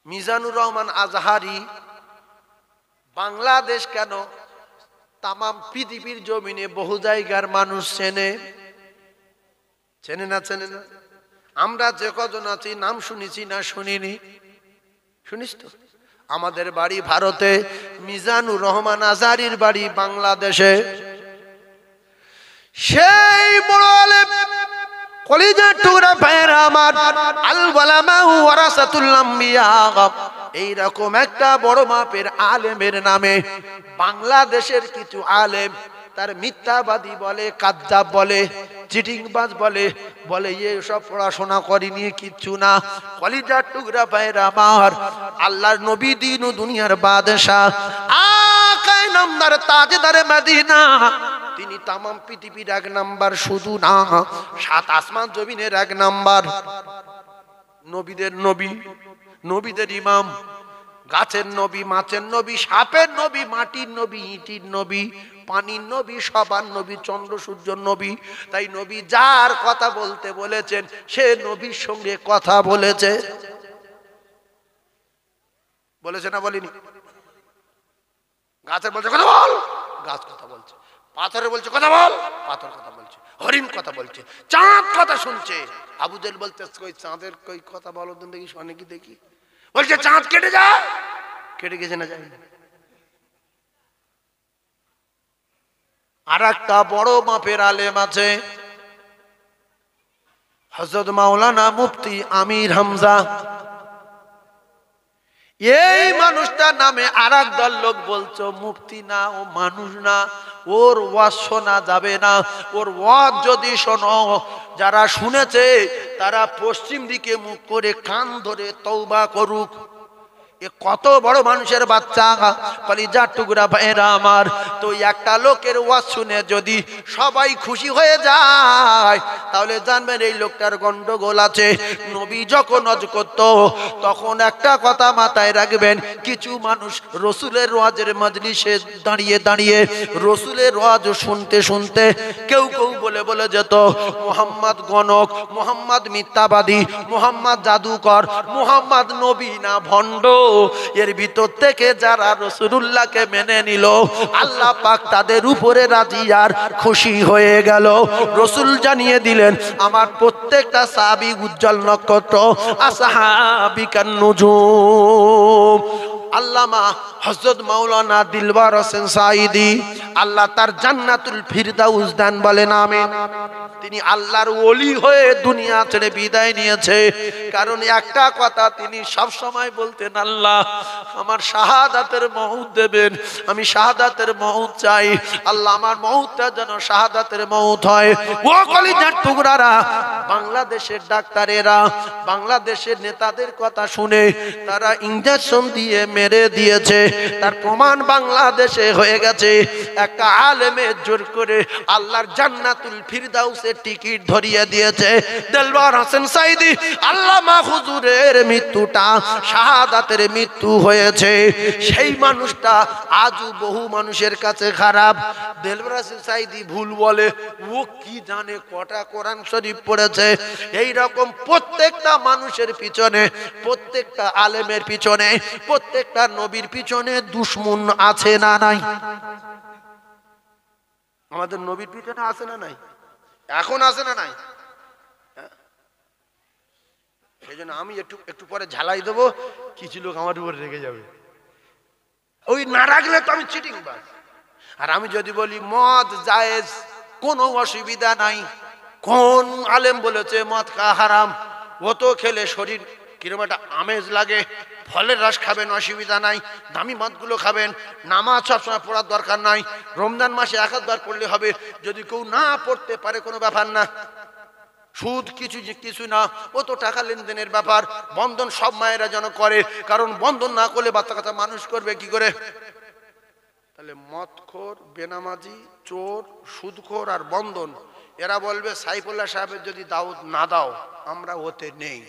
মিজানুর রহমান আজহারি বাংলাদেশ কেন তামাম পৃথিবীর জমিনে বহু জায়গার মানুষ চেনে না চেনে না? আমরা যে কজন আছি নাম শুনেছি না শুনিনি? শুনিস তো? আমাদের বাড়ি ভারতে, মিজানুর রহমান আজহারির বাড়ি বাংলাদেশে। সেই বড় আলেম, কলিজার টুকরা ভাইয়েরা আমার, আল উলামা ওয়ারাসাতুল আম্বিয়া, এইরকম একটা বড় মাপের আলেমের নামে বাংলাদেশের কিছু আলেম তার মিথ্যাবাদী বলে, কাযযাব বলে, চিটিংবাজ বলে, সব পড়াশোনা করিনি, কিচ্ছু না। কলিজার টুকরা ভাইয়েরা আমার, আল্লাহর নবী দিন ও দুনিয়ার বাদশাহ, আকায়ে নামদার তাজদারে মদিনা, তিনি তামাম পৃথিবীর এক নাম্বার, শুধু না সাত আসমান জমিনের এক নাম্বার। নবীদের নবী, নবীদের ইমাম, গাছের নবী, মাছের নবী, সাপের নবী, মাটির নবী, ইটির নবী, পানির নবী, সবার নবী, চন্দ্র সূর্যর নবী। তাই নবী যার কথা বলতে বলেছেন সে নবীর সঙ্গে কথা বলেছে। বলেছে না বলিনি? গাছের বলছে কথা বল, গাছ কথা বলছে। পাথরে বলছে কথা বল, পাথর কথা বলছে। হরিণ কথা বলছে, চাঁদ কথা শুনছে। আবু জেহেল বলতে কই চাঁদের কই কথা বলো তো দেখি, শোনে কি দেখি। বলছে চাঁদ কেটে যায়, কেটে গেছে না যায়। আর একটা বড় মাপের আলেম আছে, হযরত মাওলানা মুফতি আমির হামজা। এই মানুষটার নামে আর এক দল লোক বলছো মুফতি না, ও মানুষ না, ওর ওয়াজ শোনা যাবে না। ওর ওয়াজ যদি শোনো, যারা শুনেছে তারা পশ্চিম দিকে মুখ করে কান ধরে তওবা করুক। এ কত বড় মানুষের বাচ্চা, কলিজার টুকরা ভাইয়েরা আমার। তো একটা লোকের ওয়াজ শুনে যদি সবাই খুশি হয়ে যায়, তাহলে জানবেন এই লোকটার গন্ডগোল আছে। নবী যখন ওয়াজ করত তখন একটা কথা মাথায় রাখবেন, কিছু মানুষ রসুলের ওয়াজের মজলিসে দাঁড়িয়ে দাঁড়িয়ে রসুলের ওয়াজ শুনতে শুনতে কেউ কেউ বলে বলে যেত মুহাম্মদ গণক, মুহাম্মদ মিথ্যাবাদী, মুহাম্মদ জাদুকর, মুহাম্মদ নবী না ভণ্ড। এর ভিতর থেকে যারা রাসূলুল্লাহকে মেনে নিল, আল্লাহ পাক তাদের উপরে রাজি আর খুশি হয়ে গেল। রাসূল জানিয়ে দিলেন আমার প্রত্যেকটা সাহাবী উজ্জ্বল নক্ষত্র, আসহাবিকান নুজুম। আল্লামা হযরত মাওলানা দিলবার হোসেন সাঈদী, আল্লাহ তার জান্নাতুল ফিরদাউস দান বলেন আমিন। তিনি আল্লাহর ওলি হয়ে দুনিয়া ছেড়ে বিদায় নিয়েছে। কারণ একটা কথা তিনি সব সময় বলতেন, আল্লাহ আমার শাহাদাতের মউত দেবেন, আমি শাহাদাতের মউত চাই। আল্লাহ আমার মউতটা যেন শাহাদাতের মউত হয়। ও কলিজার টুকরারা, বাংলাদেশের ডাক্তারেরা বাংলাদেশের নেতাদের কথা শুনে তারা ইনজেকশন দিয়ে মেরে দিয়েছে। তার প্রমাণ বাংলাদেশে হয়ে গেছে। একটা আলেমের জোর করে আল্লাহর জান্নাতুল ফিরদাউসের টিকিট ধরিয়ে দিয়েছে দেলওয়ার হোসেন সাঈদী। আল্লামা হুজুরের মৃত্যুটা শাহাদাতের মৃত্যু হয়েছে। সেই মানুষটা আজও বহু মানুষের কাছে খারাপ। দেলওয়ার হোসেন সাঈদী ভুল বলে, ও কি জানে কটা কোরআন শরীফ পড়েছে। এই রকম প্রত্যেকটা মানুষের পিছনে, প্রত্যেকটা আলেমের পিছনে, প্রত্যেকটা নবীর পিছনে দুশমন আছে না নাই? আমাদের নবীর পিছনে আছে না নাই? এখন আছে না নাই? সেই জন্য আমি একটু পরে ঝালাই দেবো, কিছু লোক আমার উপরে রেগে যাবে। ওই না রাখলে তো আমি চিটিংবাজ। আর আমি যদি বলি মদ জায়েজ, কোনো অসুবিধা নাই, কোন আলেম বলেছে মদ খাওয়া হারাম? ও তো খেলে শরীর কিরকম একটা আমেজ লাগে, ফলের রস খাবেন অসুবিধা নাই, দামি মদগুলো খাবেন, নামাজ সবসময় পড়ার দরকার নাই, রমজান মাসে এক একবার পড়লে হবে, যদি কেউ না পড়তে পারে কোনো ব্যাপার না। সুদ কিছু না, ও তো টাকা লেনদেনের ব্যাপার। বন্ধন সব মায়েরা যেন করে, কারণ বন্ধন না করলে বাচ্চা কাচ্চা মানুষ করবে কি করে? তাহলে মদখোর, বেনামাজি, চোর, সুদখোর আর বন্ধন, এরা বলবে সাইফুল্লাহ সাহেবের যদি দাওয়াত না দাও আমরা ওতে নেই।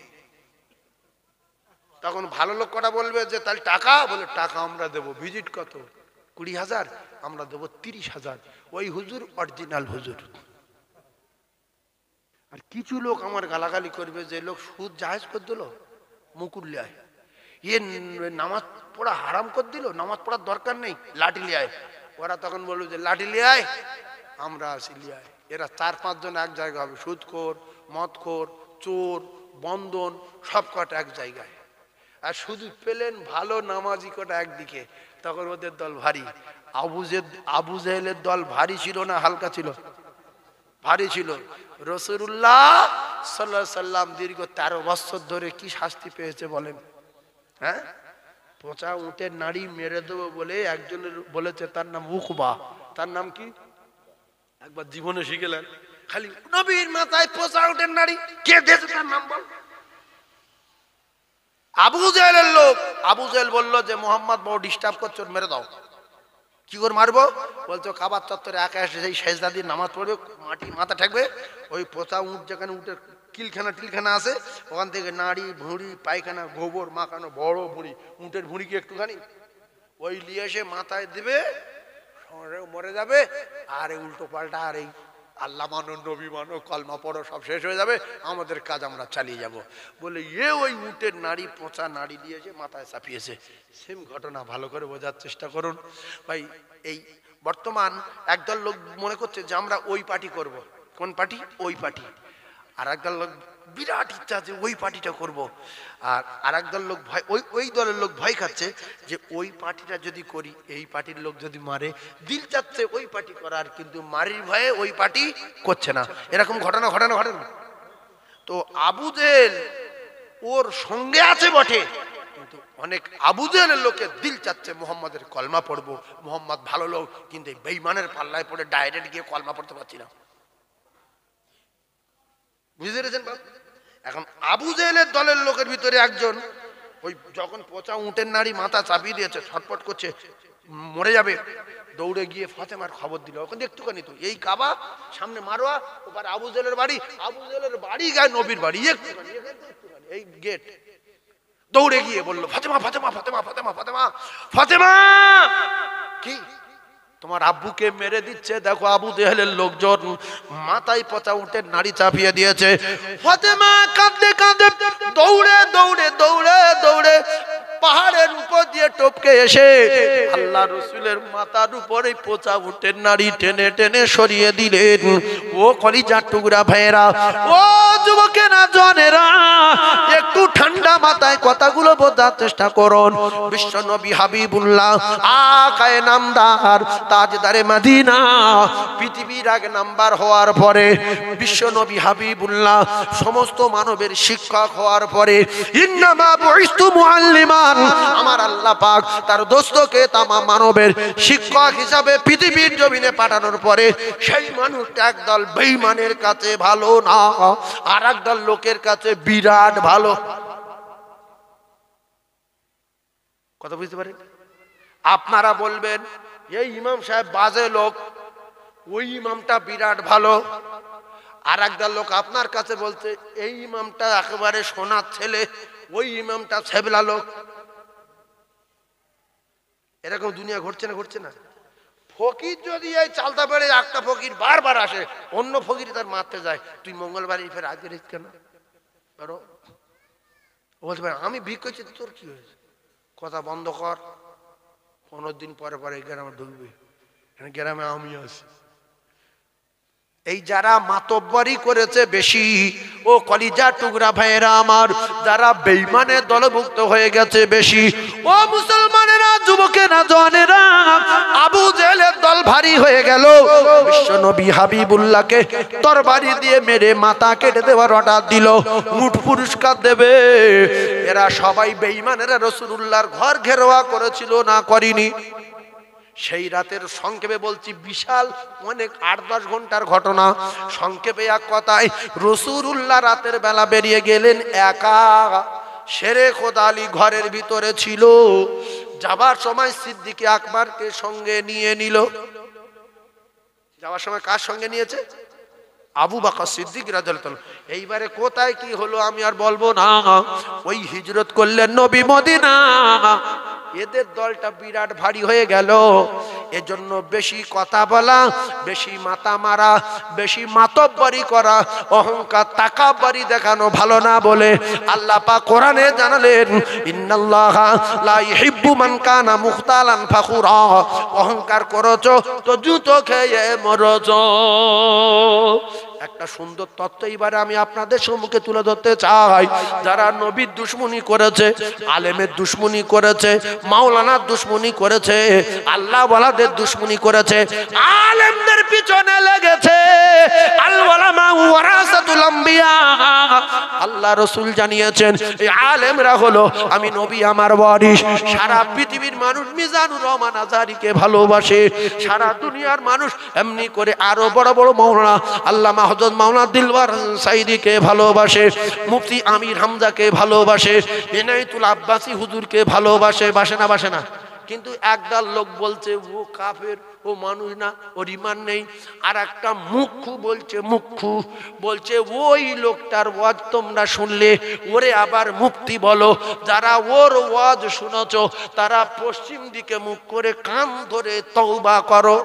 তখন ভালো লোক কটা বলবে যে তাহলে টাকা, বলে টাকা আমরা দেবো। ভিজিট কত? 20,000, আমরা দেবো 30,000। ওই হুজুর অরিজিনাল হুজুর। আর কিছু লোক আমার গালাগালি করবে যে লোক সুদ জায়েজ করে দিল মুকুল্লায়, ইয়ে নামাজ পড়া হারাম করে দিল, নামাজ পড়ার দরকার নেই, লাঠি লিয়ে আয়। ওরা তখন বললো যে লাঠি লিয়ে আয়, আমরা আসি লিয়ে আয়। এরা 4-5 জন এক জায়গা হবে, সুদখোর, মদখোর, চোর, বন্ধন, সব কটা এক জায়গায়। আর শুধু পেলেন ভালো নামাজি কটা একদিকে, তখন ওদের দল ভারী। আবু জেহেলের দল ভারী ছিল না হালকা ছিল? ভারী ছিল। রাসূলুল্লাহ সাল্লাল্লাহু আলাইহি সাল্লাম দীর্ঘ 13 বছর ধরে কি শাস্তি পেয়েছে বলেন? হ্যাঁ, পচা উটের নাড়ি মেরে দেবো বলে একজনের বলেছে, তার নাম উকবা। তার নাম কি? একবার জীবনে শিখেলেন, খালি নবীর মাথায় পচা উটের নাড়ি, কে দিয়েছে তার নাম বল। আবু জেহেলের লোক। আবু জেহেল বললো যে মুহাম্মদ বড় ডিস্টার্ব করছে, মেরে দাও। কি করে মারবো? বলছো কাবার চত্বরে একা এসে সেই সেজদা দিয়ে নামাজ পড়বে, মাটি মাথা ঠেকবে, ওই পচা উট যেখানে উটের কিলখানা টিলখানা আছে ওখান থেকে নাড়ি ভুঁড়ি পায়খানা গোবর মাখানো বড় ভুঁড়ি, উটের ভুঁড়ি কি একটুখানি, ওই নিয়ে এসে মাথায় দিবে, মরে যাবে। আর এই উল্টো পাল্টা আর এই আল্লাহ মানো নবী মানো কলমা পড়ো সব শেষ হয়ে যাবে, আমাদের কাজ আমরা চালিয়ে যাব বলে ওই উটের নাড়ি পচা নাড়ি দিয়েছে, মাথায় চাপিয়েছে। সেম ঘটনা ভালো করে বোঝার চেষ্টা করুন ভাই। এই বর্তমান একদল লোক মনে করছে যে আমরা ওই পার্টি করব। কোন পার্টি? ওই পার্টি। আর একদল লোক বিরাট ইচ্ছা যে ওই পার্টিটা করব। আর একদল লোক ভয়, ওই দলের লোক ভয় খাচ্ছে যে ওই পার্টিটা যদি করি এই পার্টির লোক যদি মারে, দিল চাচ্ছে ওই পার্টি করার, কিন্তু মারির ভয়ে ওই পার্টি করছে না। এরকম ঘটনা ঘটে না? তো আবু জেহেল ওর সঙ্গে আছে বটে, কিন্তু অনেক আবু জেহেলের লোকের দিল চাচ্ছে মুহাম্মাদের কলমা পড়বো, মুহাম্মদ ভালো লোক, কিন্তু বেঈমানের পাল্লায় পড়ে ডাইরেক্ট গিয়ে কলমা পড়তে পারছি না। বুঝতে পেরেছেন? এখন আবু জেহেলের দলের লোকের ভিতরে একজন ওই যখন পচা উটের নাড়ি মাথা চাপিয়ে দিয়েছে, ছটপট করছে, মরে যাবে, দৌড়ে গিয়ে ফাতেমার খবর দিল। ওখানে একটুখানি তো এই কাবা সামনে মারোয়া, ওপার আবু জেহেলের বাড়ি, আবু জেহেলের বাড়ি গায়ে নবীর বাড়ি, একটুখানি এই গেট। দৌড়ে গিয়ে বললো ফাতেমা ফাতেমা ফাতেমা ফাতেমা ফাতেমা ফাতেমা, কি তোমার আব্বুকে মেরে দিচ্ছে, দেখো আবু জেহেলের লোকজন মাথায় পচা উটের নাড়ি চাপিয়ে দিয়েছে। ফাতেমা কাঁদতে কাঁদতে দৌড়ে দৌড়ে দৌড়ে দৌড়ে পাহাড়ের উপর দিয়ে টপকে এসে আল্লাহ রসুলের মাথার উপরে পচা উটের নাড়ি টেনে টেনে সরিয়ে দিলেন। ও কলিজার টুকরা ভাইয়েরা, ও যুবকেরা জনেরা, একটু ঠান্ডা মাথায় কথাগুলো বোঝার চেষ্টা করুন। বিশ্ব নবী হাবিবুল্লাহ আকায়ে নামদার তাজদারে মদিনা পৃথিবীর আগে নাম্বার হওয়ার পরে, বিশ্ব নবী হাবিবুল্লাহ সমস্ত মানবের শিক্ষক হওয়ার পরে, ইন্নামা বুইস্তু মুআল্লিমান, আমার আল্লাহ পাক তার দোস্তকে তামাম মানবের শিক্ষক হিসাবে পৃথিবীর জমিনে পাঠানোর পরে সেই মানুষটা একদল বেঈমানের কাছে ভালো না, আর একদল লোকের কাছে বিরাট ভালো। কথা বুঝতে পারেন? আপনারা বলবেন এই ইমাম সাহেব বাজে লোক, ওই ইমামটা বিরাট ভালো। আর একদল লোক আপনার কাছে বলছে এই ইমামটা একেবারে সোনার ছেলে, ওই ইমামটা ছেবলা লোক। এরকম দুনিয়া ঘটছে না? ঘটছে না? ফকির যদি এই চালতা বেড়ে একটা ফকির বারবার আসে, অন্য ফকির তার মারতে যায়, তুই মঙ্গলবার ফের আজকে কেন বলতে পারে আমি ভিক করছি, তোর কি হয়েছে? কথা বন্ধ কর, 15 দিন পরে পরে গ্রামে ঢুকবে, গ্রামে আমি আছি। এই যারা মাতব্বরি করেছে বেশি, ও কলিজা টুকরা ভাইয়েরা আমার, যারা বেঈমানের দলভুক্ত হয়ে গেছে বেশি, ও মুসলমানেরা যুবকেরা জওয়ানেরা, আবু জেহেলের দল ভারী হয়ে গেল। বিশ্ব নবী হাবিবুল্লাহকে তরবারি দিয়ে মেরে মাথা কেটে দেওয়ার অর্ডার দিল, উট পুরস্কার দেবে। এরা সবাই বেঈমানেরা রাসূলুল্লাহর ঘর ঘেরাও করেছিল না করেনি? সেই রাতের সংক্ষেপে বলছি, বিশাল অনেক 8-10 ঘন্টার ঘটনা। সংক্ষেপে এক কথায়, রাসূলুল্লাহ রাতের বেলা বেরিয়ে গেলেন একা। শেরে খোদা আলী ঘরের ভিতরে ছিল। যাবার সময় সিদ্দিক আকবরকে সঙ্গে নিয়ে নিল। যাওয়ার সময় কার সঙ্গে নিয়েছে? আবু বকর সিদ্দিক রাদিয়াল্লাহু তাআলা। এইবারে কোথায় কি হলো আমি আর বলবো না। ওই হিজরত করলেন নবী মদিনা। এদের দলটা বিরাট ভারী হয়ে গেল। এজন্য বেশি কথা বলা, বেশি মাথা মারা, বেশি মাতব্বরি করা, অহংকার তাকাব্বরি দেখানো ভালো না বলে আল্লাহ পাক কোরআনে জানালেন, ইন্নাল্লাহা লা ইহিব্বু মান কানা মুখতালান ফাখুরা। অহংকার করেছো তো জুতো খেয়ে মরছো। একটা সুন্দর তত্ত্ব এবারে আমি আপনাদের সম্মুখে তুলে ধরতে চাই। যারা নবীর দুশমনি করেছে, আলেমের দুশমনি করেছে, মাওলানার দুশমনি করেছে, আল্লাহ ওয়ালাদের দুশমনি করেছে, আলেমদের পিছনে লেগেছে, আল উলামা ওয়ারাসাতুল আম্বিয়া। আল্লাহ রাসূল জানিয়েছেন এই আলেমরা হলো আমি নবী আমার ওয়ারিস। সারা পৃথিবীর মানুষ মিজানুর রহমান আজহারীকে ভালোবাসে, সারা দুনিয়ার মানুষ এমনি করে আরো বড় বড় মাওলানা আল্লামা হযরত মাওলানা দিলওয়ার সাইদিকে ভালোবাসে, মুফতি আমির হামজাকে ভালোবাসে, ইনায়েতুল আব্বাসী হুজুরকে ভালোবাসে। বাসে না বাসে না? কিন্তু একদল লোক বলছে ও কাফের, ও মানুষ না, ওর ঈমান নেই। আর একটা মুখ্যু বলছে, মুখ্যু বলছে ওই লোকটার ওয়াজ তোমরা শুনলে ওরে আবার মুফতি বলো। যারা ওর ওয়াজ শুনেছো তারা পশ্চিম দিকে মুখ করে কান ধরে তওবা করো।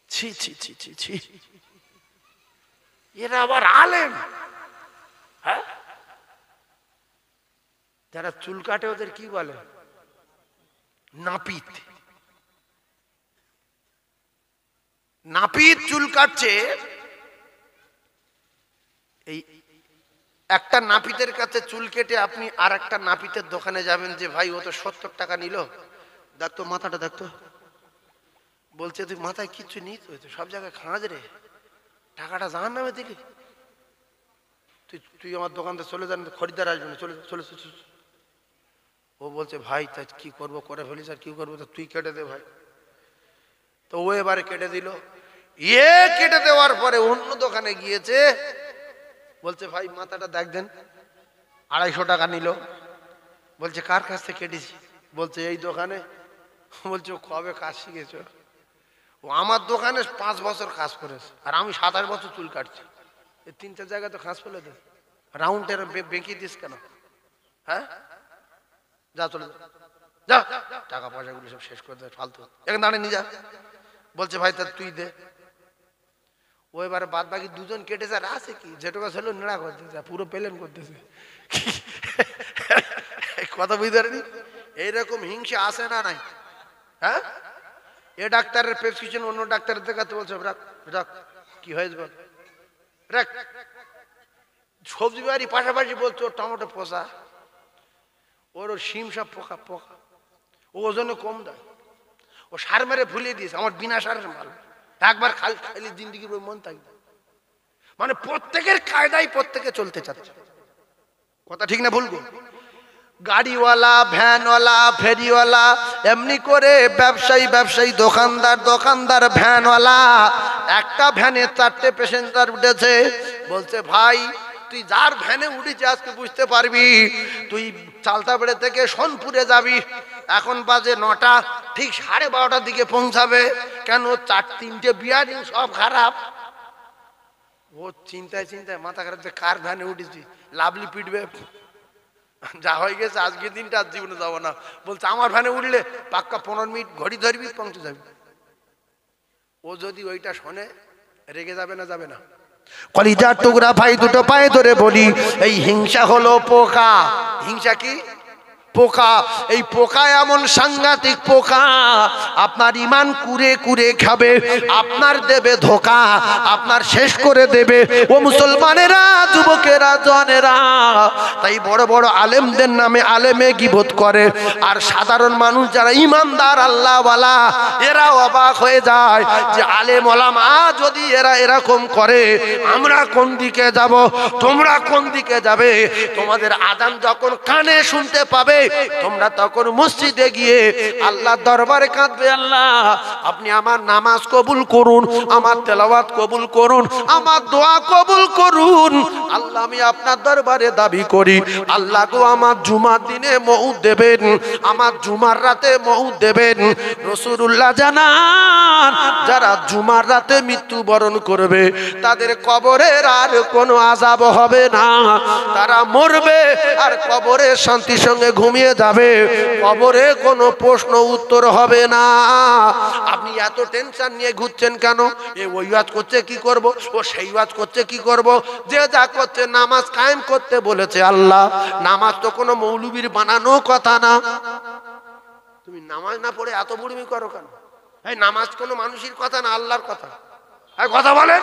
ছি ছি ছি ছি ছি, এরা আবার আলেম? হ্যাঁ, যারা চুল কাটে ওদের কি বলে? নাপিত। নাপিত চুল কাটছে। এই একটা নাপিতের কাছে চুল কেটে আপনি আর একটা নাপিতের দোকানে যাবেন যে ভাই ও তো 70 টাকা নিল, দেখতো মাথাটা দেখতো। বলছে তুই মাথায় কিচ্ছু নিস, সব জায়গায় খাঁজ রে, টাকাটা জাহান নামে দিলি। তুই আমার দোকানতে চলে যান, খরিদ্দার আসবে না, চলে চলে। ও বলছে ভাই তাই কি করবো, করে ফেলিস, আর কি করবো, তো তুই কেটে দে ভাই। তো ও এবারে কেটে দিল। কেটে দেওয়ার পরে অন্য দোকানে গিয়েছে, বলছে ভাই মাথাটা দেখ দেন, 250 টাকা নিল। বলছে কার কাছ থেকে কেটেছি? বলছে এই দোকানে। বলছে ও কবে কাজ শিখেছ? ও আমার দোকানে 5 বছর কাজ করেছে, আর আমি 27 বছর চুল কাটছি। এই 3-4 জায়গায় তো কাজ ফেলে দে, রাউন্ডের বেঁকিয়ে দিস কেন? হ্যাঁ, যা চলে যা, টাকা পয়সাগুলো সব শেষ করে দে, ফালতু এখানে দাঁড়িয়ে নিয়ে যা। বলছে ভাই তা তুই দে। ও এবারে বাদ বাকি দুজন কেটেছে, আর আছে কি যেটুকু ছিল নেড়া করতেছে, পুরো প্লেন করতেছে। কথা বুঝতে পারেনি? এইরকম হিংসা আসে না নাই? হ্যাঁ, এ ডাক্তারের প্রেসক্রিপশন অন্য ডাক্তারের দেখাতে বলছে রাখ রাখ, কি হয়েছে বল রাখ। সবজি বাড়ি পাশাপাশি বলছে ওর টমেটো পোষা, ওর শিম সব পোকা পোকা, ও ওজনে কম দেয়, ও সার মেরে ভুলিয়ে দিয়েছে, আমার বিনা সারের মাল, একবার খালি জিন্দিগির মন থাকবে। মানে প্রত্যেকের কায়দায় প্রত্যেকে চলতে চাচ্ছে। কথা ঠিক না ভুল? গাড়িওয়ালা, ভ্যানওয়ালা, ফেরিওয়ালা, এমনি করে ব্যবসায়ী, দোকানদার, ভ্যানওয়ালা। একটা ভ্যানে 4টে প্যাসেঞ্জার উঠেছে। বলছে ভাই তুই যার ভ্যানে উঠেছি আজকে বুঝতে পারবি, তুই চালতাবেড়ে থেকে সোনপুরে যাবি, এখন বাজে 9টা, ঠিক 12:30টার দিকে পৌঁছাবে। কেন? 3টে বিয়ারিং সব খারাপ। ও চিন্তায় মাথা খারাপ, কার ভ্যানে উঠেছি, লাভলি পিটবে, যা হয়ে গেছে আজকের দিনটা আর জীবনে যাবো না। বলছে আমার ভ্যানে উঠলে পাক্কা 15 মিনিট ঘড়ি ধরবি, পৌঁছে যাবি। ও যদি ওইটা শোনে রেগে যাবে না? যাবে না? কলিজার টুকরা ভাই দুটো পায়ে ধরে বলি, এই হিংসা হলো পোকা। হিংসা কি? পোকা। এই পোকা এমন সাংঘাতিক পোকা, আপনার ঈমান কুরে কুরে খাবে, আপনার দেবে ধোকা, আপনার শেষ করে দেবে। ও মুসলমানেরা, যুবকেরা, জনেরা, তাই বড় বড় আলেমদের নামে আলেমে গীবত করে, আর সাধারণ মানুষ যারা ঈমানদার আল্লাহওয়ালা এরা অবাক হয়ে যায় যে আলেম ওলামা যদি এরা এরকম করে, আমরা কোন দিকে যাব, তোমরা কোন দিকে যাবে? তোমাদের আযান যখন কানে শুনতে পাবে তোমরা তখন মসজিদে গিয়ে আল্লাহর দরবারে কাঁদবে, আল্লাহ আপনি আমার নামাজ কবুল করুন, আমার তেলাওয়াত কবুল করুন, আমার দোয়া কবুল করুন। আল্লাহ আমি আপনার দরবারে দাবি করি, আল্লাহ গো আমার জুমার দিনে মউত দেবেন, আমার জুমার রাতে মউত দেবেন। রাসূলুল্লাহ জানান যারা জুমার রাতে মৃত্যুবরণ করবে তাদের কবরের আর কোনো আযাব হবে না, তারা মরবে আর কবরে শান্তির সঙ্গে ঘুমিয়ে ঘুমিয়ে যাবে, কবরে কোনো প্রশ্ন উত্তর হবে না। আপনি এত টেনশন নিয়ে ঘুরছেন কেন? ওই ওয়াজ করছে কি করব, ও সেই ওয়াজ করছে কি করব। যে যা করছে নামাজ কায়েম করতে বলেছে আল্লাহ। নামাজ তো কোনো মৌলবীর বানানো কথা না। তুমি নামাজ না পড়ে এত বুড়িমি করো কেন? এই নামাজ কোনো মানুষের কথা না, আল্লাহর কথা। আর কথা বলে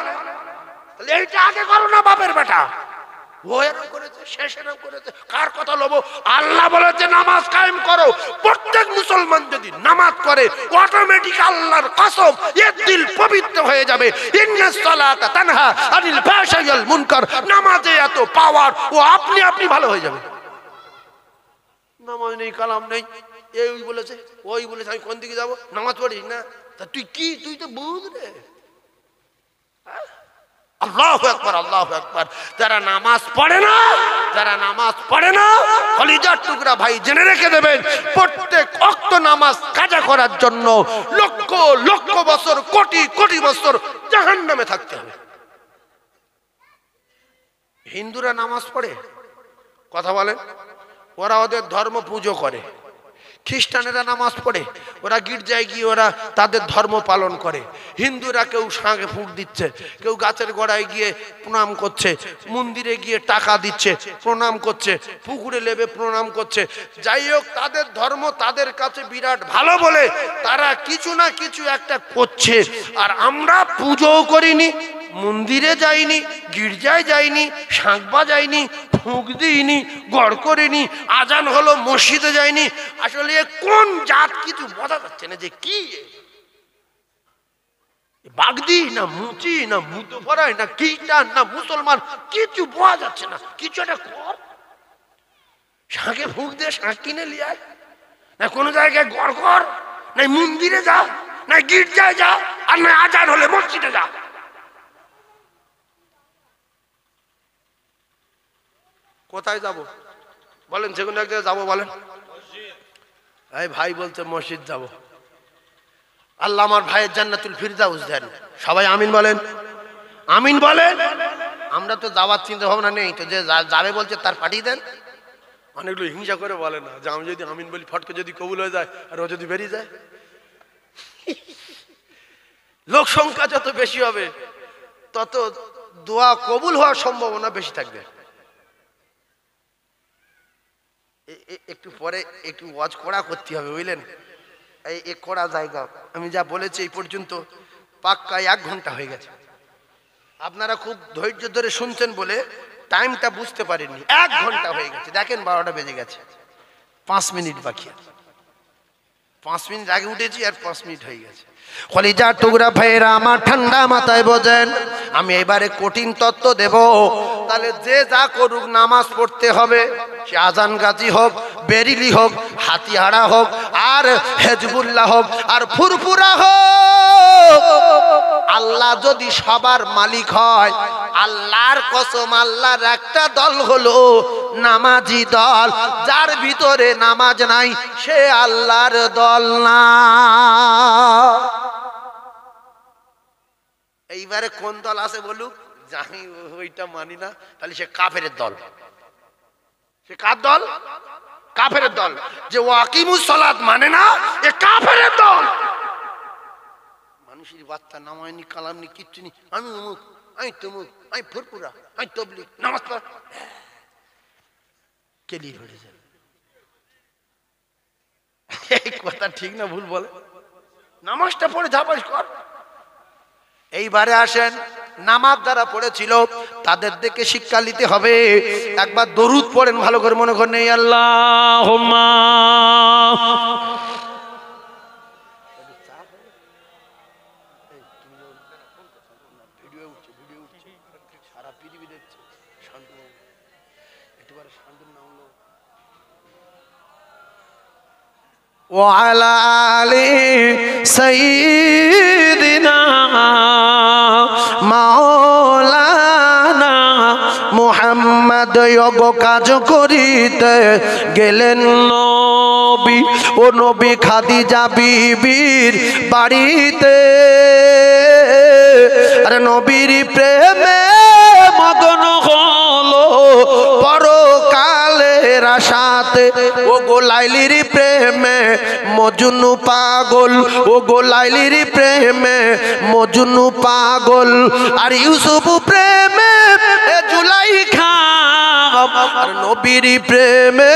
এইটা আগে করো না বাপের বেটা। ও এরকম করেছে, শেষ এরকম করেছে, কার কথা লবো? আল্লাহ বলেছে নামাজ কায়েম করো। প্রত্যেক মুসলমান যদি নামাজ করে অটোমেটিক আল্লাহর কসম এর দিল পবিত্র হয়ে যাবে। ইন্নাস সালাতা তানহা আনিল ফাহশাই ওয়াল মুনকার। নামাজে এত পাওয়ার, ও আপনি ভালো হয়ে যাবে। নামাজ নেই, কালাম নেই, এই বলেছে ওই বলেছে, আমি কোন দিকে যাবো? নামাজ পড়িস না? তা তুই কি, তুই তো বুঝ রে। আল্লাহু আকবার, আল্লাহু আকবার। যারা নামাজ পড়ে না কলিজার টুকরা ভাই জেনে রেখে দেবেন, প্রত্যেক ওয়াক্ত নামাজ কাজা করার জন্য লক্ষ লক্ষ বছর, কোটি কোটি বছর জাহান্নামে থাকতে হবে। হিন্দুরা নামাজ পড়ে, কথা বলেন, ওরা ওদের ধর্ম পুজো করে। খ্রিস্টানেরা নামাজ পড়ে, ওরা গির্জায় গিয়ে ওরা তাদের ধর্ম পালন করে। হিন্দুরা কেউ সাঁগে ফুঁক দিচ্ছে, কেউ গাছের গোড়ায় গিয়ে প্রণাম করছে, মন্দিরে গিয়ে টাকা দিচ্ছে, প্রণাম করছে, পুকুরে লেবে প্রণাম করছে। যাই হোক, তাদের ধর্ম তাদের কাছে বিরাট ভালো বলে তারা কিছু না কিছু একটা করছে। আর আমরা পুজোও করিনি, মন্দিরে যাইনি, গির্জায় যাইনি, শাঁখ বাজাইনি, ফুঁক দিইনি, গড় করিনি, আজান হলো মসজিদে যাইনি। আসলে কোন জাত কিছু বোঝা যাচ্ছে না যে কি বাগদি না মুচি না মুতো ফরাই না খ্রিস্টান না মুসলমান, কিছু বোঝা যাচ্ছে না। কিছু একটা কর, শাঁখে ফুঁক দিয়ে শাঁখ কিনে লিয়ে আয়, না কোনো জায়গায় গড় কর, না মন্দিরে যা, না গির্জায় যা, আর না আজান হলে মসজিদে যা। কোথায় যাব বলেন? যেকোনো এক জায়গায় যাবো বলেন। এই ভাই বলছে মসজিদ যাব। আল্লাহ আমার ভাইয়ের জান্নাতুল ফিরদাউস দেন। সবাই আমিন বলেন, আমিন বলেন। আমরা তো যাওয়ার চিন্তা ভাবনা নেই তো, যে যাবে বলছে তার পাঠিয়ে দেন। অনেকগুলো হিংসা করে বলে না যে আমি যদি আমিন বলি ফটকে যদি কবুল হয়ে যায় আর ও যদি বেরিয়ে যায়। লোক সংখ্যা যত বেশি হবে তত দোয়া কবুল হওয়ার সম্ভাবনা বেশি থাকবে। একটু পরে একটু ওয়াজ করা করতে হবে, বুঝলেন? এই করা জায়গা আমি যা বলেছি এই পর্যন্ত পাক্কা 1 ঘন্টা হয়ে গেছে। আপনারা খুব ধৈর্য ধরে শুনছেন বলে টাইমটা বুঝতে পারেননি। 1 ঘন্টা হয়ে গেছে, দেখেন 12টা বেজে গেছে, 5 মিনিট বাকি। 5 মিনিট আগে উঠেছি আর 5 মিনিট হয়ে গেছে। কলিজার টুকরা ভাইয়েরা আমার, ঠান্ডা মাথায় বোঝেন, আমি এবারে কঠিন তত্ত্ব দেব। তাহলে যে যা করুক নামাজ পড়তে হবে, সে আজান গাজী হোক, বেরিলি হোক, হাতিহারা হোক, আর হেজবুল্লাহ হোক, আর ফুরফুরা হোক। আল্লাহ যদি সবার মালিক হয়, আল্লাহর কসম আল্লাহর একটা দল হলো নামাজি দল। যার ভিতরে নামাজ নাই সে আল্লাহর দল না। এইবারে কোন দল আছে বলুক? আমি ওইটা মানি না, তাহলে সে কাফেরের দল। সে কার দল? কাফেরের দল। যে ওয়াকিমুস সালাত মানে না, এ কাফেরের দল। মানুষের বাচ্চা নামায়নি, কালামনি, কিচ্ছু নেই, আমি অমুক, আমি তমুক, আমি ফুরফুরা, আমি তবলিগ, নামাজ পড়, কেলিয়ে হয়ে যাবে। এই কথা ঠিক না ভুল বলে? নামাজটা পড়ে ঝাপাস কর। এইবারে আসেন, নামাজ যারা পড়েছিল তাদের দিকে শিক্ষা নিতে হবে। একবার দরুদ পড়েন ভালো করে, মনে করেন এই আল্লাহুম্মা। وعلى آل سيدنا মাওলানা মুহাম্মদ। যোগ কাজ করিতে গেলেন নবী, ও নবী খাদিজা বিবির বাড়িতে। আরে নবীর প্রেমে মগ্ন হলো পরকালের প্রেমের আশাতে ও গো লাইলির প্রেমে মজনু পাগল, ও গো লাইলির প্রেমে মজনু পাগল, আর ইউসুফ প্রেমে জুলাইখা, আর নবীর প্রেমে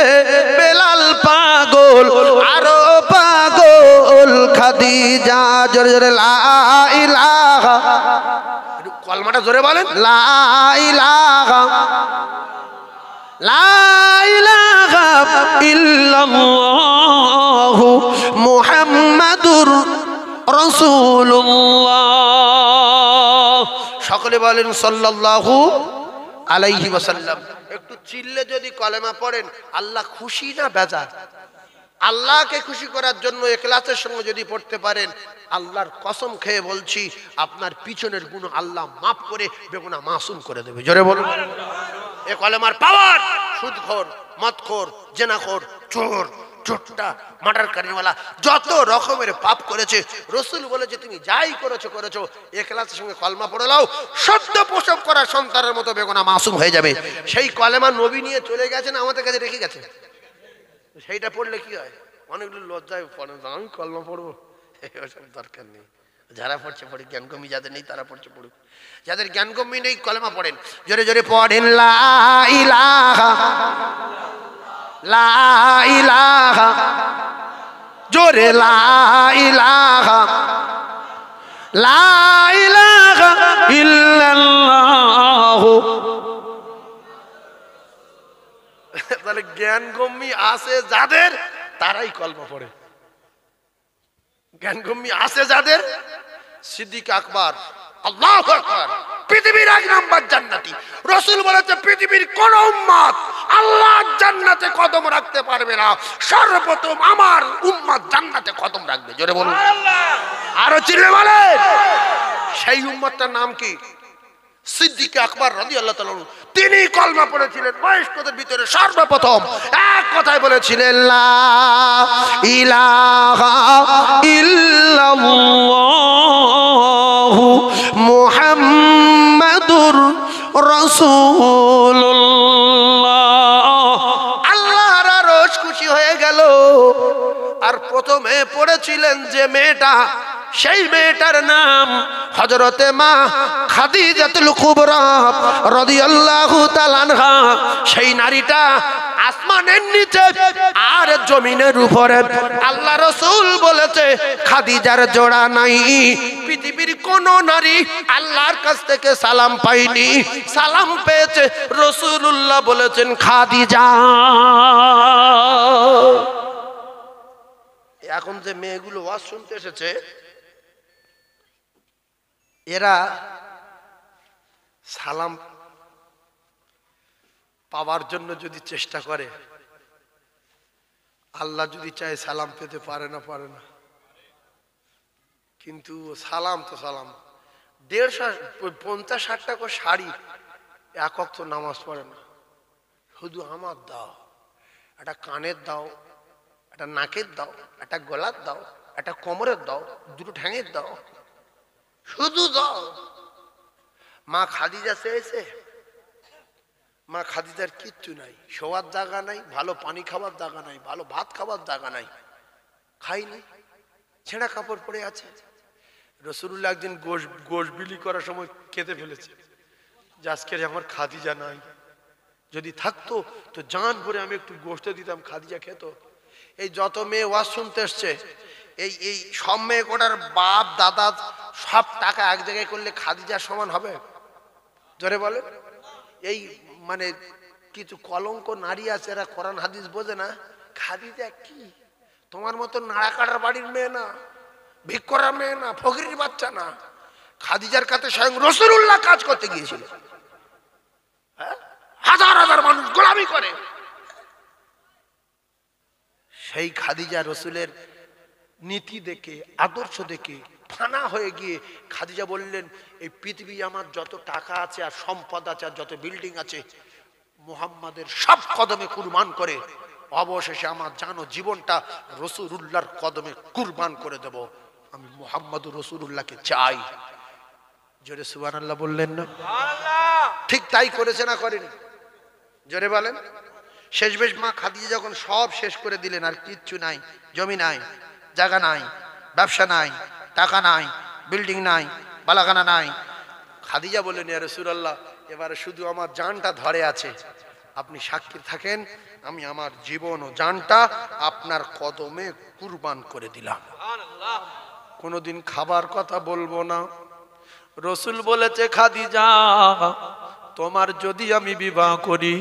বেলাল পাগল, আরো পাগল খাদিজা। জোরে জোরে লা ইলাহা, কলমাটা জোরে বলেন, লা ইলাহা লা ইলাহা ইল্লাল্লাহু মুহাম্মাদুর রাসূলুল্লাহ। সকলে বলেন সাল্লাল্লাহু আলাইহি ওয়াসাল্লাম। একটু চিল্লে যদি কলেমা পড়েন, আল্লাহ খুশি না বেজার? আল্লাহকে খুশি করার জন্য ইখলাসের সঙ্গে যদি পড়তে পারেন, আল্লাহর কসম খেয়ে বলছি আপনার পিছনের গুনাহ আল্লাহ মাফ করে বেগুনাহ মাসুম করে দেবে। জোরে বলুন এ কলেমার পাওয়ার। সুদখোর, মদখোর, জেনাখোর, চোর, চোরটা, মার্ডারকারীওয়ালা যত রকমের পাপ করেছে, রাসূল বলেছে তুমি যাই করেছো করেছো, ইখলাসের সঙ্গে কলমা পড়ে নাও, সদ্য প্রসব করা সন্তানের মতো বেগুনাহ মাসুম হয়ে যাবে। সেই কলেমা নবী নিয়ে চলে গেছেন, আমাদের কাছে রেখে গেছে। সেইটা পড়লে কি হয়? অনেকগুলো লজ্জায় পড়ে, আমি কলমা পড়বো, এসব দরকার নেই। যারা পড়ছে পড়ে, জ্ঞান কমি যাদের নেই তারা পড়ছে পড়ুক, যাদের জ্ঞান কমি নেই কলেমা পড়েন, জোরে জোরে পড়েন লা ইলাহা লা ইলাহা, জোরে লা ইলাহা লা ইলাহা ইল্লাল্লাহু। তাহলে জ্ঞান গম্যি আছে যাদের, তারাই কলমা পড়ে। জ্ঞান গম্যি আছে যাদের, সিদ্দিক আকবর, আল্লাহু আকবার, পৃথিবীর এক নাম্বার জান্নাতি। রাসূল বলেছে পৃথিবীর কোন উম্মত আল্লাহর জান্নাতে কদম রাখতে পারবে না, সর্বপ্রথম আমার উম্মত জান্নাতে কদম রাখবে। জোরে বলুন সুবহানাল্লাহ, আরো চিল্লে বলেন। সেই উম্মতটার নাম কি? সিদ্দিক আকবর রাদিয়াল্লাহু তাআলা। তিনি কলমা পড়েছিলেন বয়স্কদের ভিতরে সর্বপ্রথম, এক কথায় বলেছিলেন লা ইলাহা ইল্লাল্লাহু মুহাম্মাদুর রাসূলুল্লাহ। আল্লাহর আরশ খুশি হয়ে গেল। আর প্রথমে পড়েছিলেন যে মেয়েটা, সেই মেয়েটার নাম হযরতে মা খাদিজাতুল কুবরা রাদিয়াল্লাহু তাআলা আনহা। সেই নারীটা আসমানের নিচে আর জমিনের উপরে, আল্লাহ রাসূল বলেছে খাদিজার জোড়া নাই। পৃথিবীর কোন নারী আল্লাহর কাছ থেকে সালাম পায়নি, সালাম পেয়েছে রাসূলুল্লাহ বলেছেন খাদিজা। এখন যে মেয়েগুলো ওয়াজ শুনতে এসেছে, এরা সালাম পাওয়ার জন্য যদি চেষ্টা করে, আল্লাহ যদি চায় সালাম পেতে পারে না, পারে না। কিন্তু সালাম তো সালাম, 150-60 টাকা শাড়ি, এক ওয়াক্ত নামাজ পড়ে না। শুধু আমার দাও, একটা কানের দাও, একটা নাকের দাও, একটা গলার দাও, একটা কোমরের দাও, দুটো ঠ্যাঙের দাও, শুধু দাও। মা খাদিজা চেয়েছে, মা খাদিজার কিচ্ছু নাই, শোয়ার জায়গা নাই, ভালো পানি খাওয়ার জায়গা নাই, ভালো ভাত খাওয়ার জায়গা নাই, খাইনি, ছেঁড়া কাপড় পরে আছে। রাসূলুল্লাহ একদিন গোশ বিলি করার সময় কেঁদে ফেলেছে যে আজকে আমার খাদিজা নাই, যদি থাকতো তো জান ভরে আমি একটু গোশত দিতাম, খাদিজা খেত। এই যত মেয়ে ওয়াজ শুনতে এসছে, এই সব মেয়ে কোটার বাপ দাদা সব টাকা এক জায়গায় করলে খাদিজার সমান হবে? জোরে বলে। এই মানে কিছু কলঙ্ক নারী আছে, এরা কোরআন হাদিস বোঝে না। খাদিজা কি তোমার মতো নাড়া কাটার বাড়ির মেয়ে না, ভিক্ষরার মেয়ে না, ফকিরের বাচ্চা না। খাদিজার কাছে স্বয়ং রাসূলুল্লাহ কাজ করতে গিয়েছিল। হাজার হাজার মানুষ গোলামি করে, সেই খাদিজা রাসূলের নীতি দেখে, আদর্শ দেখে ফানা হয়ে গিয়ে খাদিজা বললেন, এই পৃথিবী আমার যত টাকা আছে আর সম্পদ আছে আর যত বিল্ডিং আছে, মুহাম্মাদের সব কদমে কুরবান করে অবশেষে আমার জানো জীবনটা রাসূলুল্লাহর কদমে কুরবান করে দেব। আমি মুহাম্মদুর রাসূলুল্লাহকে চাই। জোরে সুবহানাল্লাহ বললেন না? ঠিক তাই করেছে না করেনি? জোরে বলেন। শেষমেশ মা খাদিজা যখন সব শেষ করে দিলেন, আর কিচ্ছু নাই, জমি নাই, জায়গা নাই, ব্যবসা নাই, টাকা নাই, বিল্ডিং নাই, বালাখানা নাই, খাদিজা বললেন, ইয়া রাসূলুল্লাহ, এবারে শুধু আমার জানটা ধরে আছে, আপনি সাক্ষী থাকেন, আমি আমার জীবন ও জানটা আপনার কদমে কুরবান করে দিলাম। কোনোদিন খাবার কথা বলবো না। রসুল বলেছে, খাদিজা, তোমার যদি আমি বিবাহ করি,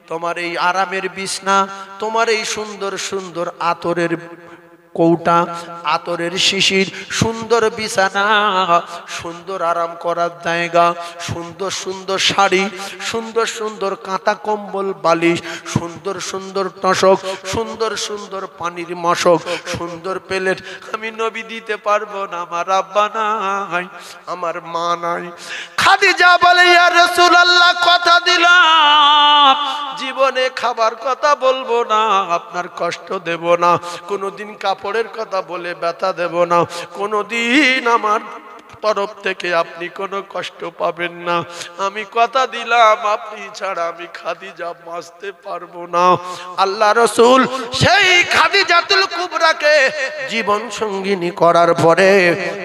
তোমার এই আরামের বিছনা, তোমার এই সুন্দর সুন্দর আতরের কৌটা, আতরের শিশির, সুন্দর বিছানা, সুন্দর আরাম করার জায়গা, সুন্দর সুন্দর শাড়ি, সুন্দর সুন্দর কাঁথা কম্বল বালিশ, সুন্দর সুন্দর টসক, সুন্দর সুন্দর পানির মশক, সুন্দর প্লেট আমি নবী দিতে পারবো না, আমার আব্বা নাই, আমার মা নাই। খাদিজা বলে, ইয়া রাসূলুল্লাহ, কথা দিলাম জীবনে খাবার কথা বলবো না, আপনার কষ্ট দেব না, কোনোদিন কাপড়ের কথা বলে ব্যথা দেব না, কোনোদিন আমার তরফ থেকে আপনি কোনো কষ্ট পাবেন না, আমি কথা দিলাম আপনি ছাড়া আমি খাদিজা বাঁচতে পারবো না। আল্লাহ রাসূল সেই খাদিজাতুল কুবরাকে জীবন সঙ্গিনী করার পরে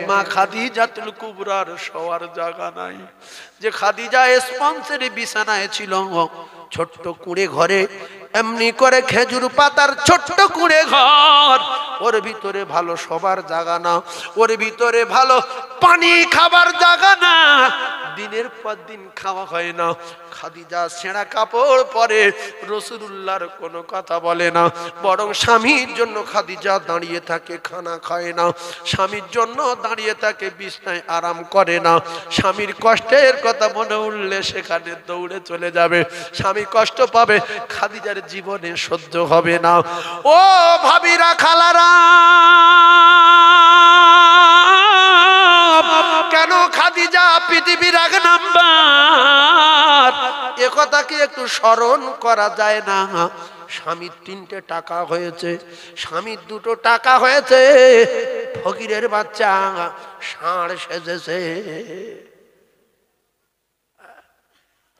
মা খাদিজাতুল কুবরার শোয়ার জায়গা নাই। যে খাদিজা স্পঞ্জের বিছানায় ছিল, ছোট্ট কুঁড়ে ঘরে, এমনি করে খেজুর পাতার ছোট্ট কুঁড়ে ঘর, ওর ভিতরে ভালো সবার জায়গা না, ওর ভিতরে ভালো পানি খাবার জায়গা না, দিনের পর দিন খাওয়া হয় না। খাদিজা ছেঁড়া কাপড় পরে, রাসূলুল্লাহর কোনো কথা বলে না, বরং স্বামীর জন্য খাদিজা দাঁড়িয়ে থাকে, খানা খায় না, স্বামীর জন্য দাঁড়িয়ে থাকে, বিছনায় আরাম করে না, স্বামীর কষ্টের কথা মনে উঠলে সেখানে দৌড়ে চলে যাবে, স্বামী কষ্ট পাবে, খাদিজার জীবনে সহ্য হবে না। ও ভাবিরা, খালারা, কেন খাদিজা পৃথিবীর এক নাম্বার, একথা কি একটু স্মরণ করা যায় না? স্বামীর 3টে টাকা হয়েছে, স্বামীর 2টো টাকা হয়েছে, ফকিরের বাচ্চা ষাঁড় সেজেছে।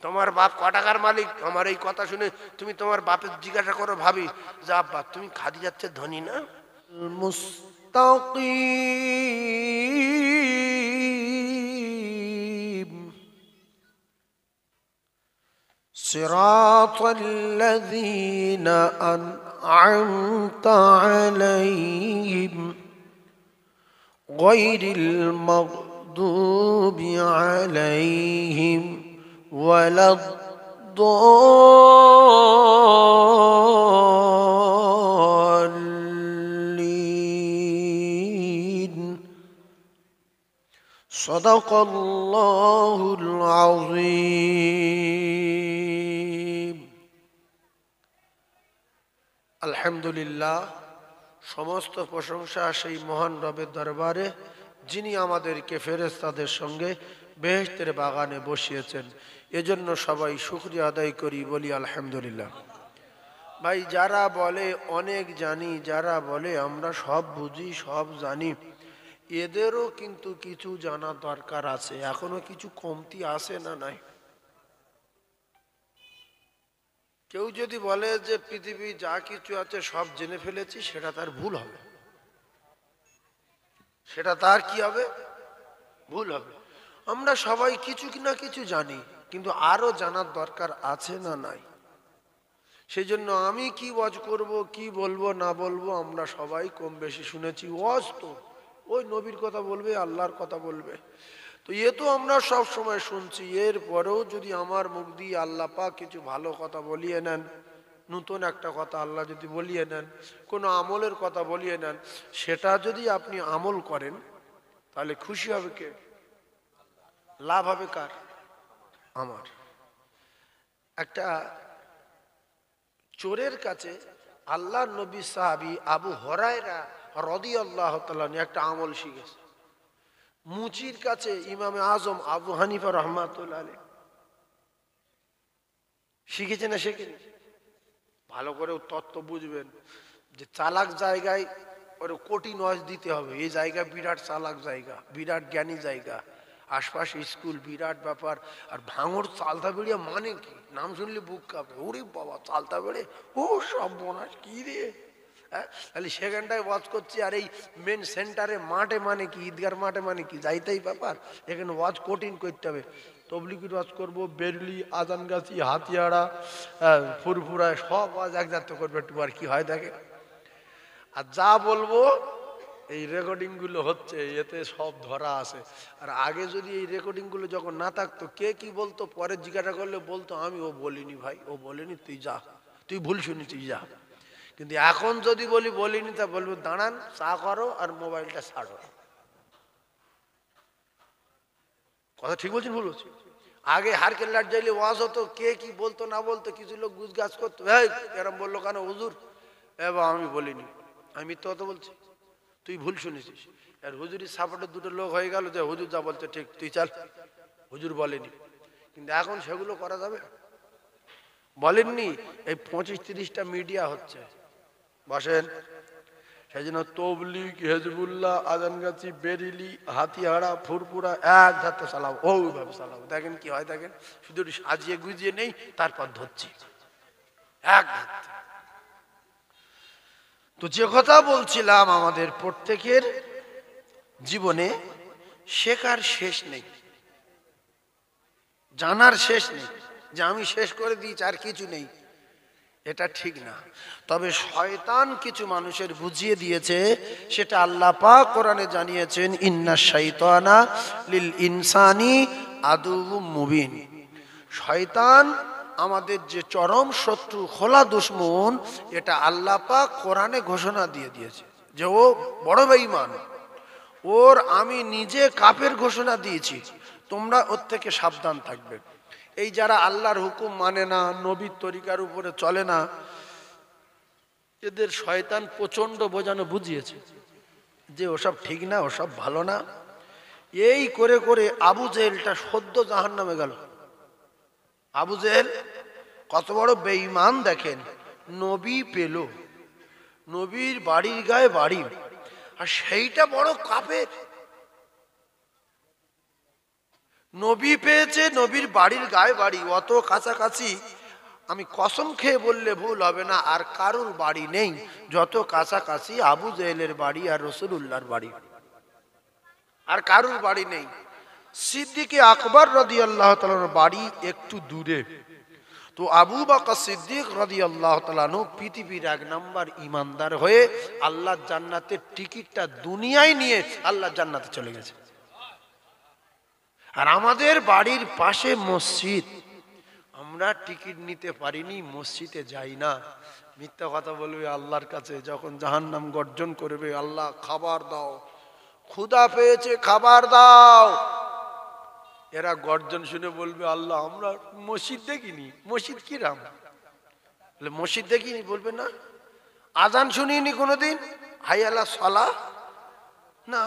তোমার বাপ ক টাকার মালিক? আমার এই কথা শুনে তুমি তোমার বাপের জিজ্ঞাসা করো, ভাবি যে আব্বা তুমি খাদিজার চেয়ে ধনী না? মুস্তাকিম সিরাতাল্লাযীনা আন'আমতা আলাইহিম গায়রিল মাগদুবি আলাইহিম ওয়ালাদ-দাল্লিন। সাদাকাল্লাহুল আযীম। আলহামদুলিল্লাহ, সমস্ত প্রশংসা সেই মহান রবের দরবারে, যিনি আমাদেরকে ফেরেশতাদের সঙ্গে বেহেশতের বাগানে বসিয়েছেন। এজন্য সবাই শুকরিয়া আদায় করি, বলি আলহামদুলিল্লাহ। ভাই, যারা বলে অনেক জানি, যারা বলে আমরা সব বুঝি, সব জানি, এদেরও কিন্তু কিছু জানা দরকার আছে, এখনো কিছু কমতি আছে না নাই? কেউ যদি বলে যে পৃথিবী যা কিছু আছে সব জেনে ফেলেছি, সেটা তার ভুল হবে, সেটা তার কি হবে? ভুল হবে। আমরা সবাই কিছু না কিছু জানি, কিন্তু আরো জানার দরকার আছে না নাই? সেই জন্য আমি কি ওয়াজ করব, কি বলবো না বলবো, আমরা সবাই কম বেশি শুনেছি। ওয়াজ তো ওই নবীর কথা বলবে, আল্লাহর কথা বলবে, তো এ তো আমরা সব সময় শুনছি। এর পরেও যদি আমার মুখ দিয়ে আল্লাহ পাক কিছু ভালো কথা বলিয়ে নেন, নতুন একটা কথা আল্লাহ যদি বলিয়ে নেন, কোনো আমলের কথা বলিয়ে নেন, সেটা যদি আপনি আমল করেন, তাহলে খুশি হবে কে? লাভ হবে কার? আমার। একটা চোরের কাছে আল্লাহর নবী সাহাবী আবু হুরায়রা রাদিয়াল্লাহু তাআলা একটা আমল শিখেছে। মুচির কাছে ইমামে আজম আবু হানিফা রাহমাতুল্লাহ আলাইহি শিখেছে না শেখেনি? ভালো করে তত্ত্ব বুঝবেন যে চালাক জায়গায় ওর কোটি নজ দিতে হবে, এই জায়গা বিরাট চালাক জায়গা, বিরাট জ্ঞানী জায়গা, আশপাশ স্কুল, বিরাট ব্যাপার। আর ভাঙড় চালতা বেড়িয়া মানে কি, নাম শুনলে বুক কাঁপে। ওরে বাবা, চালতা বেড়ে, ও সব বোনাস কি রে। হ্যাঁ, তাহলে সেখানটায় ওয়াজ করছি, আর এই মেন সেন্টারে মাঠে মানে কি, ঈদগার মাঠে মানে কি, যাইতেই ব্যাপার। এখানে ওয়াজ কঠিন করতে হবে। তবলিগির ওয়াজ করবো, বেরলি, আজানগাছি, হাতিয়াড়া, ফুরফুরা, সব ওয়াজ এক জাতীয় করবে একটু। আর কি হয় দেখে, আর যা বলবো এই রেকর্ডিং গুলো হচ্ছে, এতে সব ধরা আছে। আর আগে যদি এই রেকর্ডিং গুলো যখন না থাকতো, কে কি বলতো পরে জিজ্ঞাসা করলে বলতো আমি ও বলিনি ভাই, ও বলিনি, তুই যা, তুই ভুল শুনি, তুই যা। কিন্তু এখন যদি বলিনি, তা বলবো দাঁড়ান, চা করো আর মোবাইলটা ছাড়ো। কথা ঠিক বলছেন ভুল বলছি? আগে হারকেল্লার যাইলে ওয়াজ হতো, কে কি বলতো না বলতো, কিছু লোক গুজগাছ করতো, এই এরম বললো কেন হুজুর, এবার আমি বলিনি, আমি তো অত বলছি, তুই ভুল শুনেছিস। আর হুজুরের সাপোর্টে দুটো লোক হয়ে গেল যে হুজুর যা বলছে ঠিক, তুই চাল, হুজুর বলেনি। কিন্তু এখন সেগুলো করা যাবে? বলেননি। এই 25-30টা মিডিয়া হচ্ছে, বসেন। সেই জন্য তবলিগ, হেজবুল্লাহ, আজানগাছি, বেরিলি, হাতিয়াড়া, ফুরপুরা এক ধাতে চালাবো, ওইভাবে চালাবো। দেখেন কি হয়, দেখেন শুধু সাজিয়ে গুজিয়ে নেই, তারপর ধরছি এক ধাতে। তো যে কথা বলছিলাম, আমাদের প্রত্যেকের জীবনে শেখার শেষ নেই, জানার শেষ নেই, যে আমি শেষ করে দিয়েছি আর কিছু নেই, এটা ঠিক না। তবে শয়তান কিছু মানুষের বুঝিয়ে দিয়েছে, সেটা আল্লাহ পাক কোরআনে জানিয়েছেন, ইন্না শাইতানা লিল ইনসানি আদুউম মুবিন। শয়তান আমাদের যে চরম শত্রু, খোলা দুশমন, এটা আল্লাহ পাক কোরআনে ঘোষণা দিয়ে দিয়েছে যে ও বড় বেঈমান। ওর আমি নিজে কাফের ঘোষণা দিয়েছি, তোমরা ওর থেকে সাবধান থাকবে। এই যারা আল্লাহর হুকুম মানে না, নবীর তরিকার উপরে চলে না, এদের শয়তান প্রচন্ড বোঝানো বুঝিয়েছে যে ওসব ঠিক না, ওসব ভালো না। এই করে করে আবু জেহেলটা সদ্য জাহান্নামে গেল। আবু জেহেল কত বড় বেঈমান দেখেন, নবী পেল, নবীর বাড়ির গায়ে বাড়ি, আর সেইটা বড় কাফের। নবী পেয়েছে, নবীর বাড়ির গায়ে বাড়ি, অত কাছাকাছি আমি কসম খেয়ে বললে ভুল হবে না, আর কারুর বাড়ি নেই যত কাছাকাছি আবু জেহেলের বাড়ি আর রাসূলুল্লাহর বাড়ি, আর কারুর বাড়ি নেই। সিদ্দিকে আকবর রাদিয়াল্লাহু তাআলার বাড়ি একটু দূরে। তো আবু বকর সিদ্দিক রাদিয়াল্লাহু তাআলা পৃথিবীর 1 নাম্বার ঈমানদার হয়ে আল্লাহর জান্নাতের টিকিটটা দুনিয়ায় নিয়ে আল্লাহর জান্নাতে চলে গেছে। আর আমাদের বাড়ির পাশে মসজিদ, আমরা টিকিট নিতে পারিনি, মসজিদে যাই না। মিথ্যা কথা বলবে আল্লাহর কাছে, যখন জাহান্নাম গর্জন করবে, আল্লাহ খাবার দাও, ক্ষুধা পেয়েছে খাবার দাও, এরা গর্জন শুনে বলবে আল্লাহ আমরা মসজিদ দেখিনি। মসজিদ কি রাম, মসজিদ দেখিনি বলবে না। আজান শুনিনি কোনোদিন, হাইয়া আলা সালাহ, না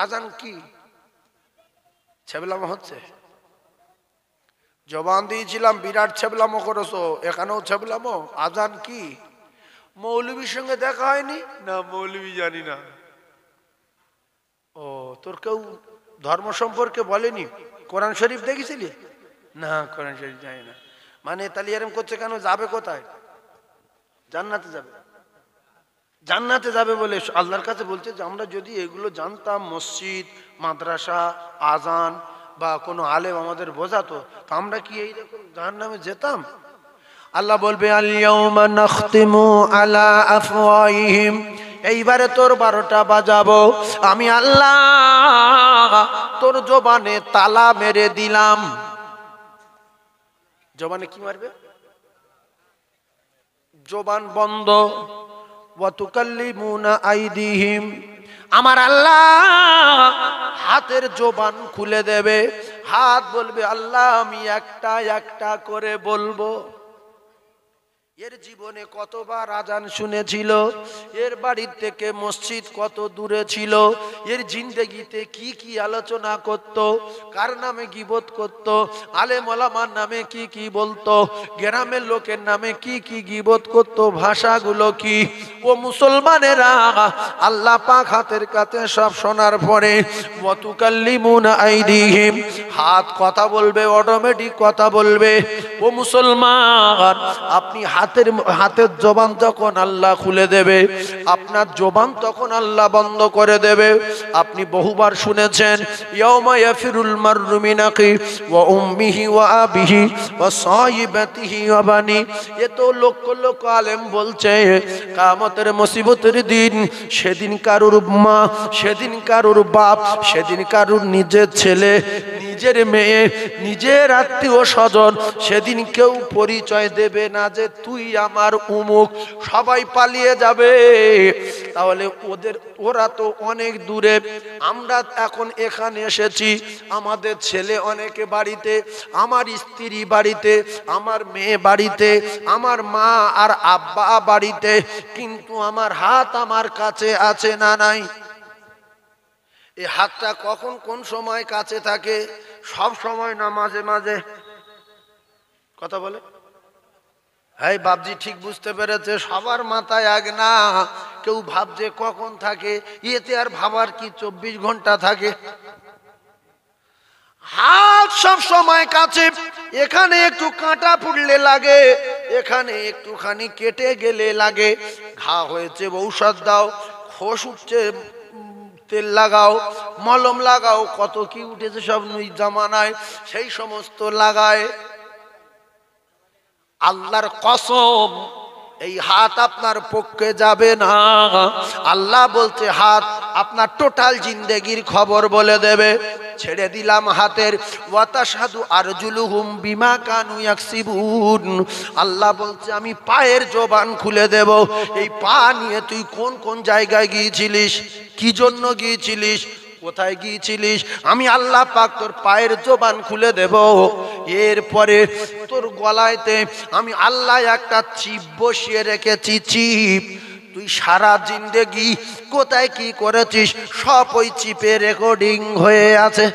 আজান কি, ছেবলামো হচ্ছে। জবান দিয়েছিলাম বিরাট ছেবলামো করেছো, এখানেও ছেবলামো। আজান কি, মৌলবীর সঙ্গে দেখা হয়নি, না মৌলবী জানি না। ও তোর কেউ ধর্ম সম্পর্কে বলেনি, কোরআন শরীফ দেখেছিলি, না কোরআন শরীফ জানি না। মানে তাহলে এরকম করছে কেন, যাবে কোথায়, জান্নাতে যাবে। জান্নাতে যাবে বলে আল্লাহর কাছে বলছে যে আমরা যদি এগুলো জানতাম, মসজিদ, মাদ্রাসা, আজান বা কোনো আলেম আমাদের বোঝাতো, তো আমরা কি এইরকম জাহান্নামে যেতাম? আল্লাহ বলবে আল-ইয়াউমা নাখতিমু আলা আফওয়াহিহিম, এইবারে তোর 12টা বাজাবো আমি আল্লাহ, তোর জবানে তালা মেরে দিলাম। জবানে কি মারবে, জবান বন্ধ। ওয়া তুকাল্লিমুনা আইদিহিম, আমার আল্লাহ হাতের জবান খুলে দেবে। হাত বলবে আল্লাহ আমি একটা একটা করে বলবো। এর জীবনে কতবার আজান শুনেছিল, এর বাড়ির থেকে মসজিদ কত দূরে ছিল, এর জিন্দেগিতে কি কি আলোচনা করত, কার নামে গীবত করত, আলেম ওলামার নামে কি কি বলতো, গ্রামের লোকের নামে কি কি গীবত করত, ভাষাগুলো কি। ও মুসলমানেরা, আল্লাহ পাক হাতের কাছে সব শোনার পরে ওয়াতুকাল্লিমুনা আইদিহিম, হাত কথা বলবে, অটোমেটিক কথা বলবে। ও মুসলমান, আপনি হাতের জবান যখন আল্লাহ খুলে দেবে, আপনার জবান তখন আল্লাহ বন্ধ করে দেবে। আপনি বহুবার শুনেছেন, ইয়াউমা ইয়াফিরুল মাররু মিন আখি ওয়া উম্মিহি ওয়া আবিহি ওয়া সাহিবাতিহি ওয়া বানি। এ তো লক্ষ লক্ষ আলেম বলছে কিয়ামতের মুসিবতের দিন, সেদিন কারুর মা, সেদিন কারুর বাপ, সেদিন কারুর নিজের ছেলে, নিজের মেয়ে, নিজের আত্মীয় স্বজন, সেদিন কেউ পরিচয় দেবে না যে তুই আমার উমুক, সবাই পালিয়ে যাবে। তাহলে ওরা তো অনেক দূরে, আমরা এখন এখানে এসেছি, আমাদের ছেলে অনেকে বাড়িতে, আমার স্ত্রী বাড়িতে, আমার মেয়ে বাড়িতে, আমার মা আর আব্বা বাড়িতে, কিন্তু আমার হাত আমার কাছে আছে না নাই? এই হাতটা কখন কোন সময় কাছে থাকে? সব সময় না, মাঝে মাঝে। কথা বলে হ্যাঁ বাবজি, ঠিক বুঝতে পেরেছে, সবার মাথায় আগ না, কেউ ভাবছে কখন থাকে, এতে আর ভাবার কি 24 ঘন্টা থাকে? হাত সব সময় কাছে। এখানে একটু কাঁটা ফুটলে লাগে, এখানে একটুখানি কেটে গেলে লাগে, ঘা হয়েছে ঔষধ দাও, খোস উঠছে তেল লাগাও, মলম লাগাও, কত কি উঠেছে সব নই জামানায়, সেই সমস্ত লাগায়। আল্লাহর কসম, এই হাত আপনার পক্ষে যাবে না। আল্লাহ বলছে হাত আপনার টোটাল জিন্দেগির খবর বলে দেবে। ছেড়ে দিলাম হাতের, ওয়াতাশহাদু আরজুলুহুম বিমা কানু ইয়াকসিবুন। আল্লাহ বলছে আমি পায়ের জবান খুলে দেব। এই পা নিয়ে তুই কোন কোন জায়গায় গিয়েছিলিস, কি জন্য গিয়েছিলিস, কোথায় গিয়েছিলিস, আমি আল্লাহ পাক তোর পায়ের জবান খুলে দেব। এরপরে তোর গলায়তে আমি আল্লাহ একটা চিপ বসিয়ে রেখেছি, চিপ। তুই সারা জিন্দেগি কোথায় কি করেছিস সব ওই চিপে রেকর্ডিং হয়ে আছে।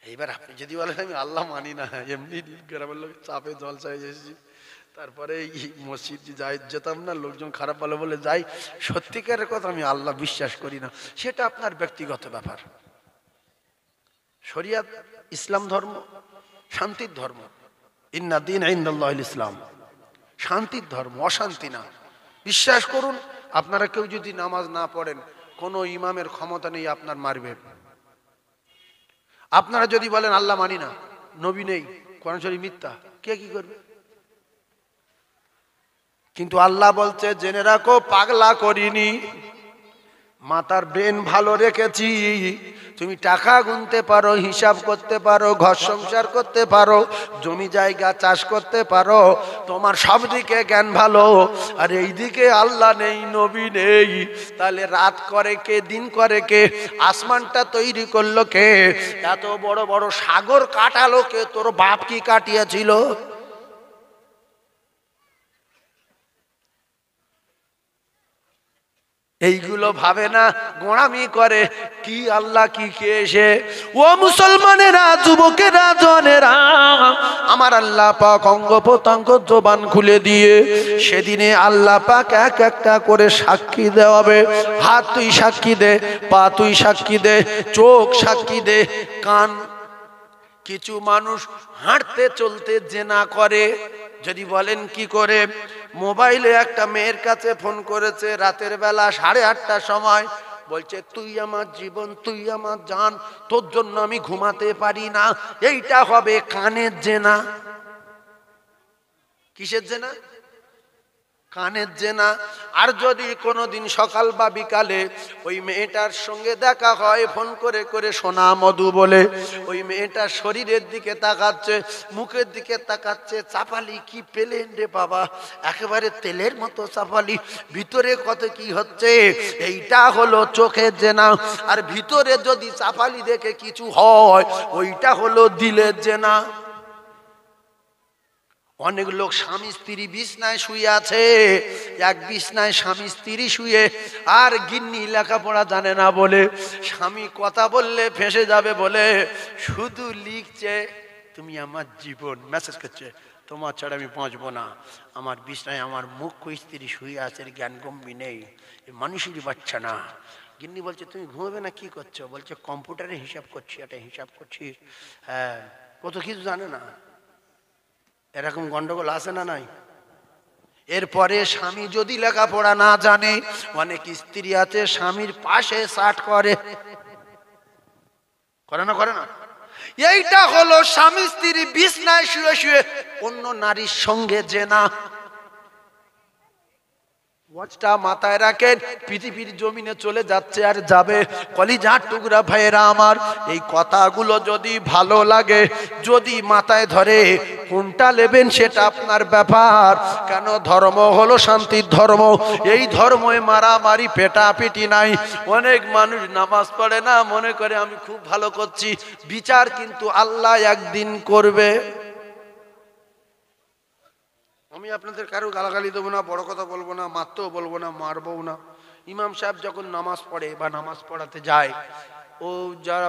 এইবার আপনি যদি বলেন আমি আল্লাহ মানি না, এমনি গ্রামের লোক চাপে জলসায় এসেছি, তারপরে মসজিদ যেতাম না, লোকজন খারাপ বলে বলে যাই, সত্যিকারের কথা আমি আল্লাহ বিশ্বাস করি না, সেটা আপনার ব্যক্তিগত ব্যাপার। শরিয়াত ইসলাম ধর্ম শান্তির ধর্ম, ইন্না দীন ইনদাল্লাহিল ইসলাম, শান্তির ধর্ম, অশান্তি না। বিশ্বাস করুন, আপনারা কেউ যদি নামাজ না পড়েন, কোনো ইমামের ক্ষমতা নেই আপনার মারবে। আপনারা যদি বলেন আল্লাহ মানি না, নবী নেই, কোরআন শরীফ মিথ্যা, কে কি করবে? কিন্তু আল্লাহ বলছে জেনে রাখো পাগলা করিনি, মাথার ব্রেন ভালো রেখেছি। তুমি টাকা গুনতে পারো, হিসাব করতে পারো, ঘর সংসার করতে পারো, জমি জায়গা চাষ করতে পারো, তোমার সব দিকে জ্ঞান ভালো, আর এই দিকে আল্লাহ নেই, নবী নেই। তাহলে রাত করে কে, দিন করে কে, আসমানটা তৈরি করলো কে, এত বড় বড় সাগর কাটালো কে, তোর বাপ কি কাটিয়েছিল? এইগুলো ভাবে না, গোঁড়ামি করে, কি আল্লাহ কি খেয়েছে। ও মুসলমানেরা, যুবকেরা, জনেরা, আমার আল্লাহ পাক অঙ্গ প্রত্যঙ্গ জবান খুলে দিয়ে সেদিনে আল্লাহ পাক এক একটা করে সাক্ষী দেওয়াবে। হাত তুই সাক্ষী দে, পা তুই সাক্ষী দে, চোখ সাক্ষী দে, কান। কিছু মানুষ হাঁটতে চলতে জেনা করে, যদি বলেন কি করে, মোবাইলে একটা মেয়ের কাছে ফোন করেছে রাতের বেলা 8:30টার সময়, বলছে তুই আমার জীবন, তুই আমার জান, তোর জন্য আমি ঘুমাতে পারি না। এইটা হবে কানের জেনা। কিসের জেনা? কানের জেনা। আর যদি কোনোদিন সকাল বা বিকালে ওই মেয়েটার সঙ্গে দেখা হয়, ফোন করে করে সোনা মধু বলে, ওই মেয়েটার শরীরের দিকে তাকাচ্ছে, মুখের দিকে তাকাচ্ছে, চাপালি কি পেলেন রে বাবা, একেবারে তেলের মতো চাপালি, ভিতরে কত কি হচ্ছে, এইটা হলো চোখের জেনা। আর ভিতরে যদি চাপালি দেখে কিছু হয়, ওইটা হলো দিলের জেনা। অনেক লোক স্বামী স্ত্রী বিছনায় শুয়ে আছে, এক বিছনায় স্বামী স্ত্রী শুয়ে, আর গিন্নি লেখাপড়া জানে না বলে, স্বামী কথা বললে ফেঁসে যাবে বলে শুধু লিখছে তুমি আমার জীবন, মেসেজ করছে তোমার ছাড়া আমি বাঁচবো না, আমার বিছনায় আমার মুখ্য স্ত্রী শুয়ে আছে, জ্ঞান গম্ভীর নেই, মানুষেরই বাচ্চা না। গিন্নি বলছে তুমি ঘুমাবে না, কি করছো? বলছে কম্পিউটারে হিসাব করছি, এটা হিসাব করছি। হ্যাঁ, কত কিছু জানে না। এরকম গন্ডগোল আছে না নাই? এরপরে স্বামী যদি লেখাপড়া না জানে, অনেক স্ত্রী আছে স্বামীর পাশে সাট করে, করে না করে না? এইটা হলো স্বামী স্ত্রী বিছনায় শুয়ে শুয়ে অন্য নারীর সঙ্গে জেনা। ওয়াজটা মাথায় রাখেন, পৃথিবীর জমিনে চলে যাচ্ছে আর যাবে। কলিজার টুকরা ভাইয়েরা আমার, এই কথাগুলো যদি ভালো লাগে, যদি মাথায় ধরে, কোনটা নেবেন সেটা আপনার ব্যাপার। কেন? ধর্ম হলো শান্তির ধর্ম, এই ধর্মে মারামারি পেটাপিটি নাই। অনেক মানুষ নামাজ পড়ে না, মনে করে আমি খুব ভালো করছি, বিচার কিন্তু আল্লাহ একদিন করবে। আমি আপনাদের কারো গালাগালি দেবো না, বড় কথা বলবো না, মারতেও বলবো না, মারবও না। ইমাম সাহেব যখন নামাজ পড়ে বা নামাজ পড়াতে যায়, ও যারা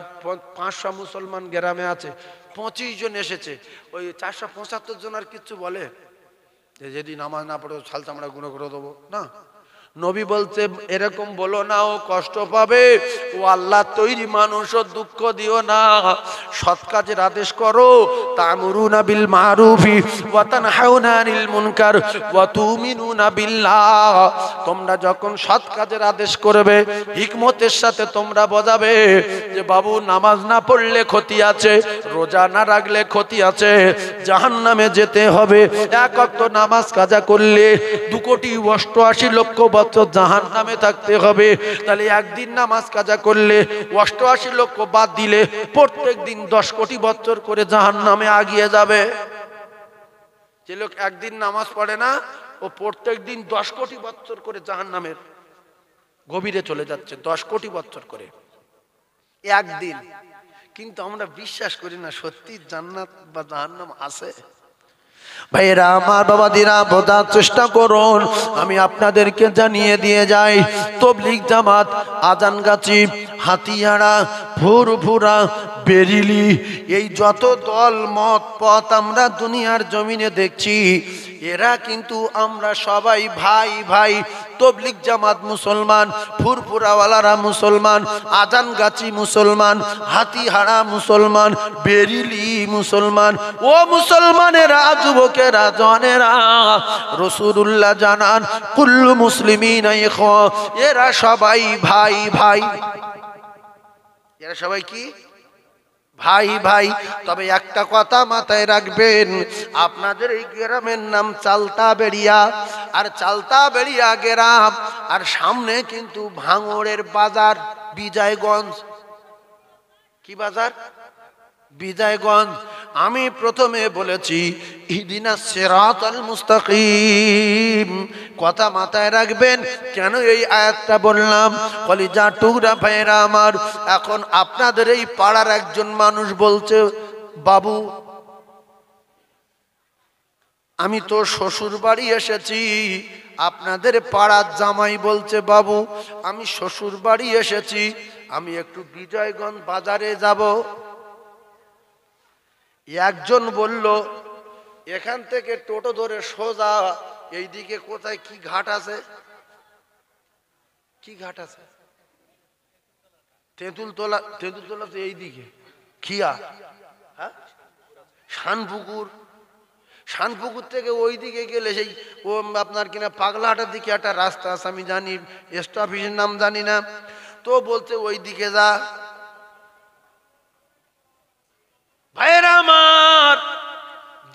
500 মুসলমান গ্রামে আছে, 25 জন এসেছে, ওই 475 জন আর কিচ্ছু বলে যদি নামাজ না পড়ে ছাল চামড়া গুঁড়ো করে দেবো না। নবী বলছে এরকম বলো না, ও কষ্ট পাবে, ও আল্লাহ তৈরি মানুষ, ও দুঃখ দিও না, সৎ কাজের আদেশ করো। তা'মুরুনা বিল মারুফি ওয়া তানহাউনা আনিল মুনকার ওয়া তু'মিনুনা বিল্লাহ। তোমরা যখন সৎ কাজের আদেশ করবে, হিকমতের সাথে তোমরা বোঝাবে যে বাবু নামাজ না পড়লে ক্ষতি আছে, রোজা না রাখলে ক্ষতি আছে, জাহান্নামে যেতে হবে। এক ওয়াক্ত নামাজ কাজা করলে 2,88,00,000 বছর জাহান্নামে থাকতে হবে। তাহলে একদিন নামাজ কাজা করলে 88 লক্ষ বাদ দিলে প্রত্যেক দিন 10 কোটি বছর করে জাহান্নামে আগিয়ে যাবে। যে লোক একদিন নামাজ পড়ে না, ও প্রত্যেক দিন 10 কোটি বছর করে জাহান্নামের গভীরে চলে যাচ্ছে, 10 কোটি বছর করে একদিন। কিন্তু আমরা বিশ্বাস করি না সত্যি জান্নাত বা জাহান্নাম আছে। ভাইরা আমার, বাবাদিরা, বোঝার চেষ্টা করুন। আমি আপনাদেরকে জানিয়ে দিয়ে যাই, তবলিগ জামাত, আজানগাছি, হাতিয়াড়া, ফুরফুরা, বেরিলি, এই যত দল মত পথ আমরা দুনিয়ার জমিনে দেখছি, এরা কিন্তু আমরা সবাই ভাই ভাই। তবলিগ জামাত মুসলমান, ফুরফুরাওয়ালারা মুসলমান, আজানগাছি মুসলমান, হাতিহারা মুসলমান, বেরিলি মুসলমান। ও মুসলমানেরা, যুবকেরা, জনেরা, রাসূলুল্লাহ জানান কুল্লু মুসলিমিনা ইখওয়া, এরা সবাই ভাই ভাই। এরা সবাই কি? ভাই ভাই। তবে একটা কথা মাথায় রাখবেন, আপনাদের এই গ্রামের নাম চালতাবেড়িয়া, আর চালতাবেড়িয়া গ্রাম, আর সামনে কিন্তু ভাঙড়ের বাজার, বিজয়গঞ্জ। কি বাজার? বিজয়গঞ্জ। আমি প্রথমে বলেছি ইহদিনাস সিরাতাল মুস্তাকিম, কথা মাথায় রাখবেন। কেন এই আয়াতটা বললাম? কলিজা টুকরা ভাইরা আমার, এখন আপনাদের এই পাড়ার একজন মানুষ বলছে, বাবু আমি তো শ্বশুর বাড়ি এসেছি। আপনাদের পাড়ার জামাই বলছে, বাবু আমি শ্বশুর বাড়ি এসেছি, আমি একটু বিজয়গঞ্জ বাজারে যাব। একজন বলল এখান থেকে টোটো ধরে সোজা এইদিকে কোথায় কি ঘাট আছে? কি ঘাট আছে? তেঁতুলতলা। তেঁতুলতলা তো এইদিকে খিয়া, হ্যাঁ, শানপুকুর। শানপুকুর থেকে ওই দিকে গেলে সেই ও আপনার কিনা পাগলাহাটার দিকে একটা রাস্তা আছে, আমি জানি, এসটি অফিসের নাম জানি না। তো বলছে ওই দিকে যা। ভাইয়েরা আমার,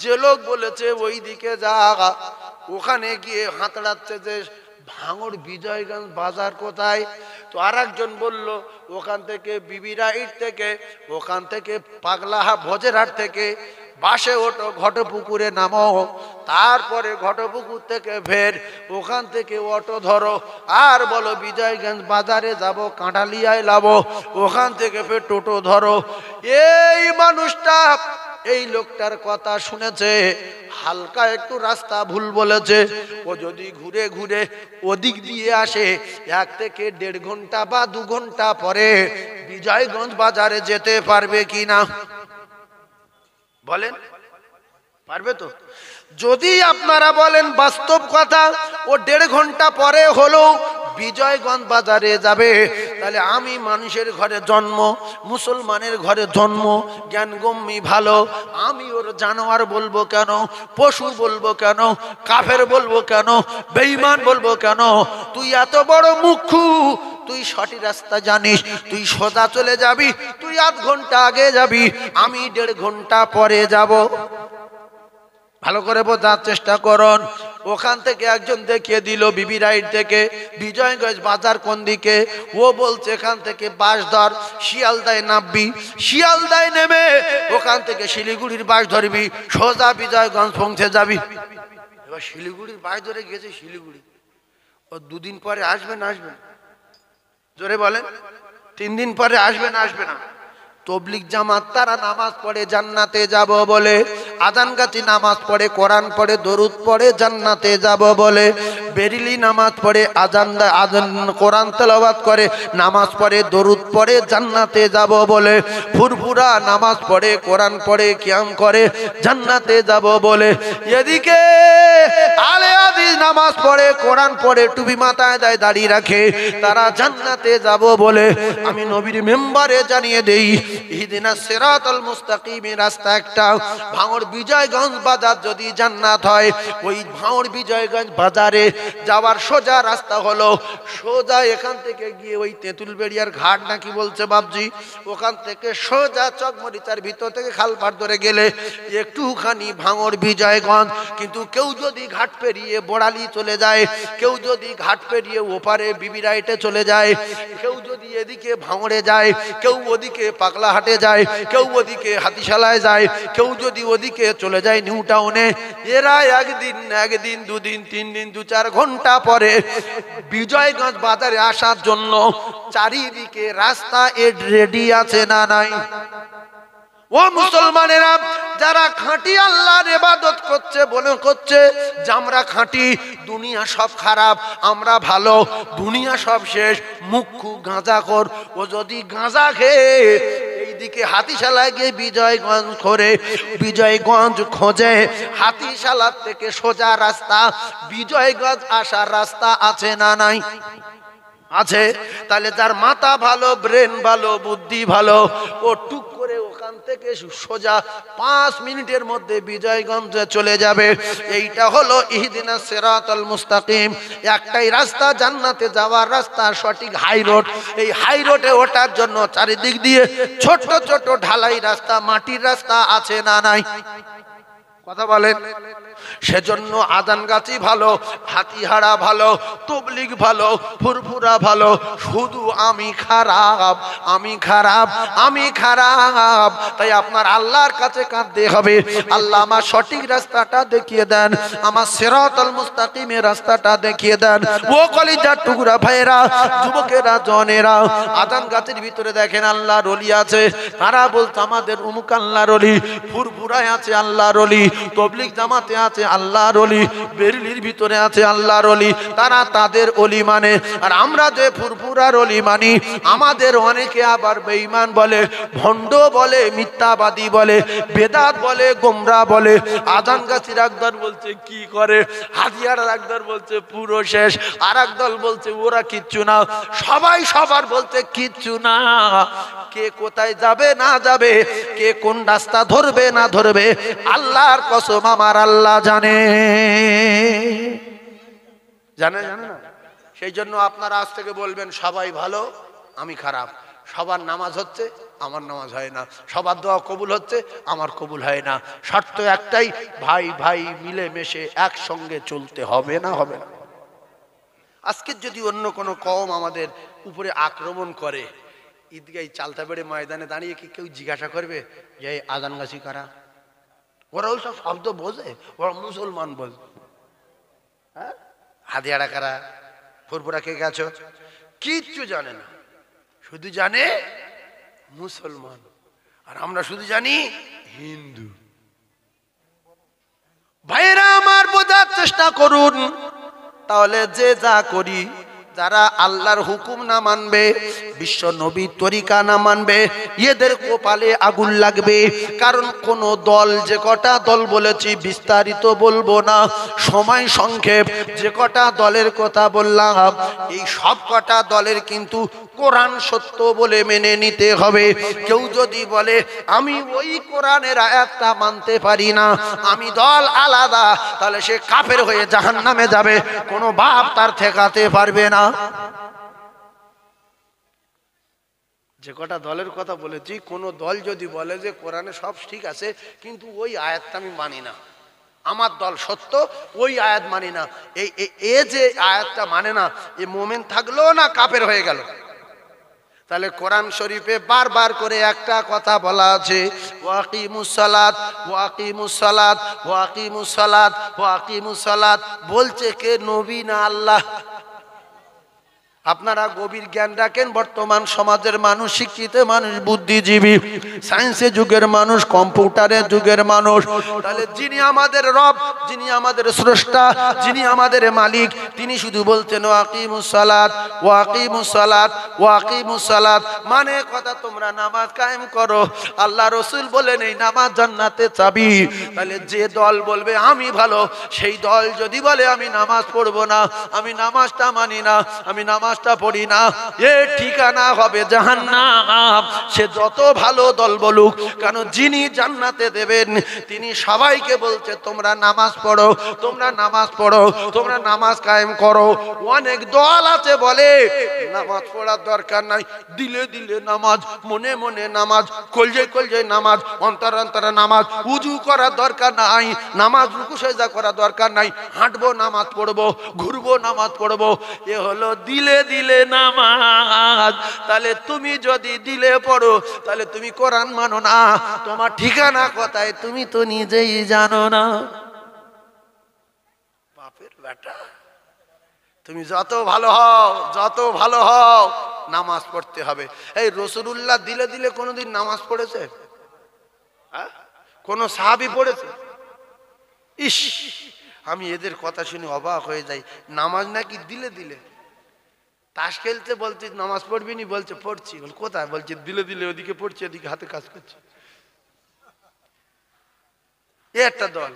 যে লোক বলেছে ওই দিকে যা, ওখানে গিয়ে হাতড়াচ্ছে যে ভাঙড় বিজয়গঞ্জ বাজার কোথায়। তো আর একজন বলল ওখান থেকে বিবিরাইট থেকে, ওখান থেকে পাগলাহা ভোজেরহাট থেকে বাসে ওঠো, ঘটপুকুরে নামো, তারপরে ঘটপুকুর থেকে ফের ওখান থেকে অটো ধরো, আর বলো বিজয়গঞ্জ বাজারে যাব, কাঁঠালিয়ায় লাবো, ওখান থেকে ফের টোটো ধরো। এই মানুষটা এই লোকটার কথা শুনেছে, হালকা একটু রাস্তা ভুল বলেছে, ও যদি ঘুরে ঘুরে ওদিক দিয়ে আসে 1 থেকে 1.5 ঘন্টা বা 2 ঘন্টা পরে বিজয়গঞ্জ বাজারে যেতে পারবে কিনা বলেন? পারবে তো? যদি আপনারা বলেন বাস্তব কথা, ও 1.5 ঘন্টা পরে হলো বিজয়গঞ্জ বাজারে যাবে, তাহলে আমি মানুষের ঘরে জন্ম, মুসলমানের ঘরে জন্ম, জ্ঞানগম্যি ভালো, আমি ওর জানোয়ার বলবো কেন, পশু বলবো কেন, কাফের বলবো কেন, বেঈমান বলবো কেন? তুই এত বড় মুখ্যু, তুই সঠিক রাস্তা জানিস, তুই সোজা চলে যাবি, তুই 1/2 ঘন্টা আগে যাবি, আমি 1.5 ঘন্টা পরে যাব। ভালো করে বোঝার চেষ্টা করুন। ওখান থেকে একজন দেখিয়ে দিল বিবি রাইড থেকে বিজয়গঞ্জ বাজার কোন দিকে, ও বলছে এখান থেকে বাস ধর, শিয়ালদায় নামবি, শিয়ালদায় নেমে ওখান থেকে শিলিগুড়ির বাস ধরবি, সোজা বিজয়গঞ্জ পৌঁছে যাবি। এবার শিলিগুড়ির বাস ধরে গেছে শিলিগুড়ি, ও 2 দিন পরে আসবে না আসবে না? জোরে বলেন। 3 দিন পরে আসবে না আসবে না? তবলিগ জামাত তারা নামাজ পড়ে জান্নাতে যাব বলে, আজানগাছি নামাজ পড়ে, কোরআন পড়ে, দরুদ পড়ে, জান্নাতে যাব বলে। বেরিলি নামাজ পড়ে, আজান কোরআন তেলাওয়াত করে, নামাজ পড়ে, দরুদ পড়ে, জান্নাতে যাব বলে। ফুরফুরা নামাজ পড়ে, কোরআন পড়ে, কিয়াম করে, জান্নাতে যাব বলে। এদিকে আলে হাদিস নামাজ পড়ে, কোরআন পড়ে, টুপি মাথায় দেয়, দাড়ি রাখে, তারা জান্নাতে যাব বলে। আমি নবীর মেম্বারে জানিয়ে দেই, ইহদিনাস সিরাতাল মুস্তাকিম রাস্তা একটা। ভাঙড় বিজয়গঞ্জ বাজার যদি জান্নাত হয়, ওই ভাঙড় বিজয়গঞ্জ বাজারে যাওয়ার সোজা রাস্তা হলো, সোজা এখান থেকে গিয়ে ওই তেঁতুলবেড়িয়ার ঘাট নাকি বলছে বাবজি, ওখান থেকে সোজা চকমরিচার ভিতর থেকে খালপাড় ধরে গেলে একটুখানি ভাঙড় বিজয়গঞ্জ। কিন্তু কেউ যদি ঘাট পেরিয়ে বোড়ালি চলে যায়, কেউ যদি ঘাট পেরিয়ে ওপারে বিবি রাইটে চলে যায়, কেউ যদি এদিকে ভাঙড়ে যায়, কেউ ওদিকে পাগলা হাটে যায়, কেউ ওদিকে হাতিশালায় যায়, কেউ যদি ওদিকে চলে যায় নিউ টাউনে, এরা একদিন 2 দিন 3 দিন 2-4 ঘন্টা পরে বিজয়গঞ্জ বাজারে আসার জন্য চারিদিকে রাস্তা রেডি আছে না নাই? ও মুসলমানেরা, যারা খাঁটি আল্লাহর ইবাদত করছে, বলে করছে যে আমরা খাঁটি, দুনিয়া সব খারাপ, আমরা ভালো, দুনিয়া সব শেষ, মুখ্যু গাঁজাখোর, ও যদি গাঁজা খেয়ে এইদিকে হাতিশালায় গিয়ে বিজয়গঞ্জ করে বিজয়গঞ্জ খোঁজে, হাতিশালার থেকে সোজা রাস্তা বিজয়গঞ্জ আসার রাস্তা আছে না নাই? আছে। তাহলে যার মাথা ভালো, ব্রেন ভালো, বুদ্ধি ভালো, ও টুক করে ওখান থেকে সোজা 5 মিনিটের মধ্যে বিজয়গঞ্জে চলে যাবে। এইটা হলো ইহদিনাস সিরাতাল মুস্তাকিম, একটাই রাস্তা জান্নাতে যাওয়ার রাস্তা, সঠিক হাই রোড। এই হাই রোডে ওঠার জন্য চারিদিক দিয়ে ছোট ছোট ঢালাই রাস্তা, মাটির রাস্তা আছে না নাই? কথা বলেন। সেজন্য আজানগাছি ভালো, হাতিহারা ভালো, তবলিগ ভালো, ফুরফুরা ভালো, শুধু আমি খারাপ, আমি খারাপ, আমি খারাপ। তাই আপনার আল্লাহর কাছে কাঁদতে হবে, আল্লাহ আমার সঠিক রাস্তাটা দেখিয়ে দেন, আমার সিরাতাল মুস্তাকিমের রাস্তাটা দেখিয়ে দেন। ও কলিজার টুকরা ভাইয়েরা, যুবকেরা, জনেরা, আজানগাছির ভিতরে দেখেন আল্লাহর ওলি আছে, তারা বলতো আমাদের উমুক আল্লাহর ওলি, ফুরফুরায় আছে আল্লাহর ওলি, তবলিগ জামাতে আছে আল্লাহর ওলি, বেরিলির ভিতরে আছে আল্লাহর ওলি, তারা তাদের ওলি মানে। আর আমরা যে ফুরফুরার ওলি মানি, আমাদের অনেকে আবার বেঈমান বলে, ভণ্ড বলে, মিথ্যাবাদী বলে, বেদাত বলে, গোমরা বলে। আজানগাছির একদল বলছে কি করে, হাদিয়ার একদল বলছে পুরো শেষ, আর একদল বলছে ওরা কিচ্ছু না, সবাই সবার বলছে কিচ্ছু না। কে কোথায় যাবে না যাবে, কে কোন রাস্তা ধরবে না ধরবে, আল্লাহর কসম আমার আল্লাহ জানে। জানে জানে না? সেই জন্য আপনারা আজ থেকে বলবেন সবাই ভালো, আমি খারাপ। সবার নামাজ হচ্ছে, আমার নামাজ হয় না। সবার দোয়া কবুল হচ্ছে, আমার কবুল হয় না। শর্ত একটাই, ভাই ভাই মিলে মিশে একসঙ্গে চলতে হবে না হবে না? আজকে যদি অন্য কোনো কওম আমাদের উপরে আক্রমণ করে, ঈদগাহ চালতাবেড়ে ময়দানে দাঁড়িয়ে কি কেউ জিজ্ঞাসা করবে যে আজানগাছি কারা? ওরা ওই সব শব্দ বোঝে, ওরা মুসলমান বোঝে। হ্যাঁ, হাদিয়ারা কারা, ফুরফুরা কে গেছো, কিচ্ছু জানে না, শুধু জানে মুসলমান। আর আমরা শুধু জানি হিন্দু। ভাইরা আমার, বোঝার চেষ্টা করুন। তাহলে যে যা করি, যারা আল্লাহর হুকুম না মানবে, বিশ্ব নবীর তরিকা না মানবে, এদের কপালে আগুন লাগবে। কারণ কোন দল, যে কটা দল বলেছি বিস্তারিত বলবো না, সময় সংক্ষেপ, যে কটা দলের কথা বললাম, এই সব কটা দলের কিন্তু কোরআন সত্য বলে মেনে নিতে হবে। কেউ যদি বলে আমি ওই কোরআনের আয়াতটা মানতে পারি না, আমি দল আলাদা, তাহলে সে কাফের হয়ে জাহান্নামে যাবে, কোনো বাপ তার ঠেকাতে পারবে না। যে কটা দলের কথা বলেছি, কোন দল যদি বলে যে কোরআনে সব ঠিক আছে কিন্তু ওই আয়াতটা আমি মানি না, আমার দল সত্য, ওই আয়াত মানি না, এই যে আয়াতটা মানে না, এ মোমেন থাকলেও না কাফের হয়ে গেল। তাহলে কোরআন শরীফে বারবার করে একটা কথা বলা আছে, ওয়াকিমুস সালাত, ওয়াকিমুস সালাত, ওয়াকিমুস সালাত, ওয়াকিমুস সালাত। বলছে কে? নবী না আল্লাহ? আপনারা গভীর জ্ঞান রাখেন, বর্তমান সমাজের মানুষ, শিক্ষিত মানুষ, বুদ্ধিজীবী, সায়েন্সের যুগের মানুষ, কম্পিউটারের যুগের মানুষ, তাহলে যিনি আমাদের রব, যিনি আমাদের স্রষ্টা, যিনি আমাদের মালিক, তিনি শুধু বলছেন ওয়াকিমুস সালাত, ওয়াকিমুস সালাত, ওয়াকিমুস সালাত। মানে কথা, তোমরা নামাজ কায়েম করো। আল্লাহ রসুল বলেন এই নামাজ জান্নাতের চাবি। তাহলে যে দল বলবে আমি ভালো, সেই দল যদি বলে আমি নামাজ পড়বো না, আমি নামাজটা মানি না, আমি নামাজটা পড়ি না, এর ঠিকানা হবে জাহান্নাম। সে যত ভালো দল বলুক কেন, যিনি জান্নাতে দেবেন তিনি সবাইকে বলছে তোমরা নামাজ পড়ো, তোমরা নামাজ পড়ো, তোমরা নামাজ কায়েম করো। অনেক দল আছে বলে নামাজ পড়ার দরকার নাই, দিলে দিলে নামাজ, মনে মনে নামাজ, কলজে কলজে নামাজ, অন্তর অন্তরে নামাজ, উজু করার দরকার নাই, নামাজ রুকু সেজদা করার দরকার নাই, হাঁটবো নামাজ পড়বো, ঘুরবো নামাজ পড়বো। এ হলো দিলে দিলে নামাজ। তাহলে তুমি যদি দিলে পড়ো, তাহলে তুমি কোরআন মানো না, তোমার ঠিকানা কোথায় তুমি তো নিজেই জানো না। বাপের বেটা, তুমি যত ভালো হও, যত ভালো হও, নামাজ পড়তে হবে। এই রাসূলুল্লাহ দিলে দিলে কোনোদিন নামাজ পড়েছে? কোন সাহাবী পড়েছে? ইস, আমি এদের কথা শুনে অবাক হয়ে যাই। নামাজ নাকি দিলে দিলে। তাস খেলতে বলছি নামাজ পড়বি নি, বলছে পড়ছি। বল কোথায়? বলছে দিলে দিলে, ওদিকে পড়ছি, ওদিকে হাতে কাজ করছে। এ একটা দল।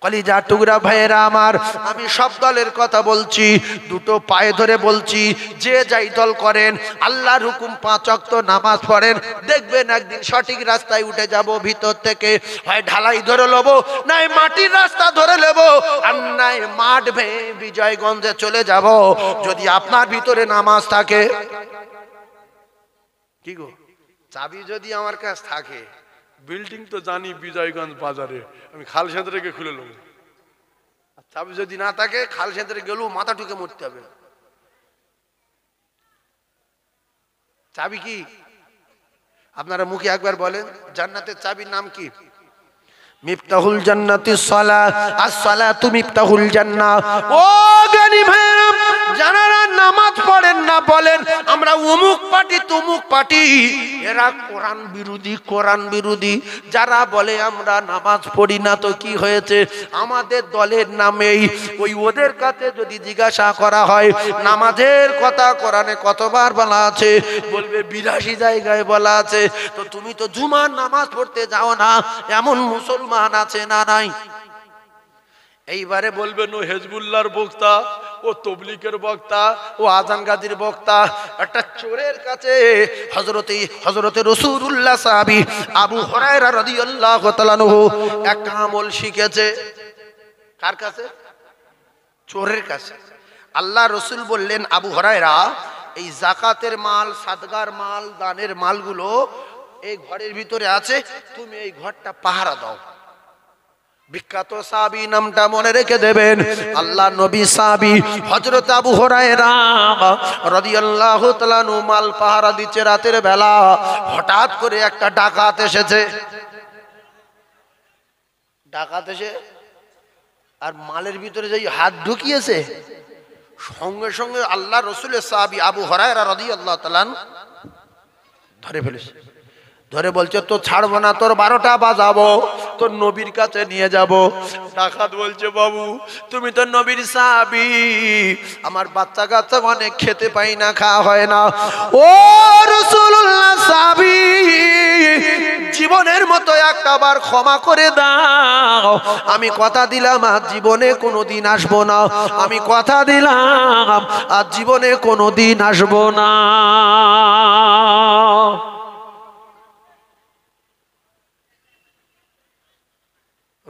কলিজা টুকরা ভাইয়েরা আমার, আমি সব দলের কথা বলছি, দুটো পায়ে ধরে বলছি, যে যাই দল করেন, আল্লাহর হুকুম 5 ওয়াক্ত নামাজ পড়েন, দেখবেন একদিন সঠিক রাস্তায় উঠে যাব। ভিতর থেকে হয় ঢালাই ধরে নেবো, নাই মাটির রাস্তা ধরে নেবো, আর নাই মাঠ ভেঙে বিজয়গঞ্জে চলে যাব, যদি আপনার ভিতরে নামাজ থাকে। কি গো, চাবি যদি আমার কাছে থাকে, বিল্ডিং তো জানি বিজয়গঞ্জ বাজারে, আমি খাল সেঁতে রেখে খুলে নেব। চাবি যদি না থাকে, খাল সেঁতে গেলেও মাথা ঠুকে মরতে হবে। চাবি কি? আপনারা মুখে একবার বলেন, জান্নাতের চাবির নাম কি? মিফতাহুল জান্নাতিস সালাত, আস-সালাতু মিফতাহুল জান্নাহ। ও জ্ঞানী ভাইরা, যারা নামাজ পড়েন না, বলেন আমরা অমুক পার্টি তমুক পার্টি, এরা কোরআন বিরোধী, কোরআন বিরোধী। যারা বলে আমরা নামাজ পড়ি না, তো কি হয়েছে? আমাদের দলের নামেই ওই ওদের কাছে যদি জিজ্ঞাসা করা হয় নামাজের কথা কোরআনে কতবার বলা আছে, বলবে 82 জায়গায় বলা আছে। তো তুমি তো জুমার নামাজ পড়তে যাও না, এমন মুসলমান আছে না নাই? এইবারে বলবেন ও হেজবুল্লাহর বক্তা, ও তবলিগের বক্তা, ও আজান গাজীর বক্তা। একটা চোরের কাছে হযরতে রাসূলুল্লাহ সাহাবী আবু হুরায়রা রাদিয়াল্লাহু তাআলা আনহু একটা আমল শিখেছে। কার কাছে? চোরের কাছে। আল্লাহ রসুল বললেন, আবু হুরায়রা, এই যাকাতের মাল, সাদগার মাল, দানের মালগুলো এই ঘরের ভিতরে আছে, তুমি এই ঘরটা পাহারা দাও। বিখ্যাত সাহাবী, নামটা মনে রেখে দেবেন, আল্লাহ নবী সাহাবী হযরত আবু হুরায়রা রাদিয়াল্লাহু তাআলা আনহু মাল পাহারা দিচ্ছে রাতের বেলা। হঠাৎ করে একটা ডাকাত এসেছে। ডাকাত এসে আর মালের ভিতরে যেই হাত ঢুকিয়েছে, সঙ্গে সঙ্গে আল্লাহ রসুলের সাহাবী আবু হুরায়রা রাদিয়াল্লাহু তাআলা ধরে ফেলেছে। ধরে বলছে তো ছাড়বো না, তোর 12টা বাজাবো, তোর নবীর কাছে নিয়ে যাব। ডাকাত বলছে বাবু তুমি তো নবীর সাহাবী, আমার বাচ্চা কাচ্চা অনেক খেতে পাই না, খাওয়া হয় না। ও রাসূলুল্লাহ সাহাবী, জীবনের মতো একটাবার ক্ষমা করে দাও, আমি কথা দিলাম আর জীবনে কোনোদিন আসবো না, আমি কথা দিলাম আর জীবনে কোনোদিন আসবো না।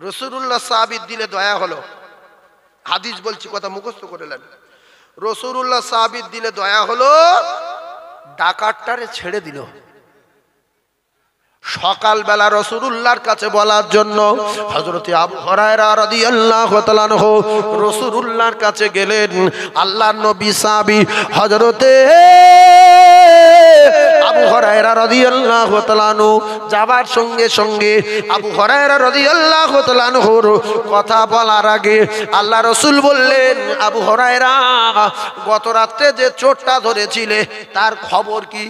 রাসূলুল্লাহ সাহাবীর দিলে দয়া হলো। হাদিস বলছি, কথা মুখস্থ করে নেন। রাসূলুল্লাহ সাহাবীর দিলে দয়া হলো, ডাকাতটারে ছেড়ে দিল। সকালবেলা রাসূলুল্লাহর কাছে বলার জন্য হযরতে আবু হুরায়রা রাদিয়াল্লাহু তাআলা আনহু রাসূলুল্লাহর কাছে গেলেন। আল্লাহর নবী সাহাবী হযরতে আবু হুরায়রা রাদিয়াল্লাহু তাআলা আনহু যাবার সঙ্গে সঙ্গে আবু হুরায়রা রাদিয়াল্লাহু তাআলা আনহুর কথা বলার আগে আল্লাহ রাসূল বললেন, আবু হুরায়রা, গত রাতে যে চোরটা ধরেছিলে তার খবর কি?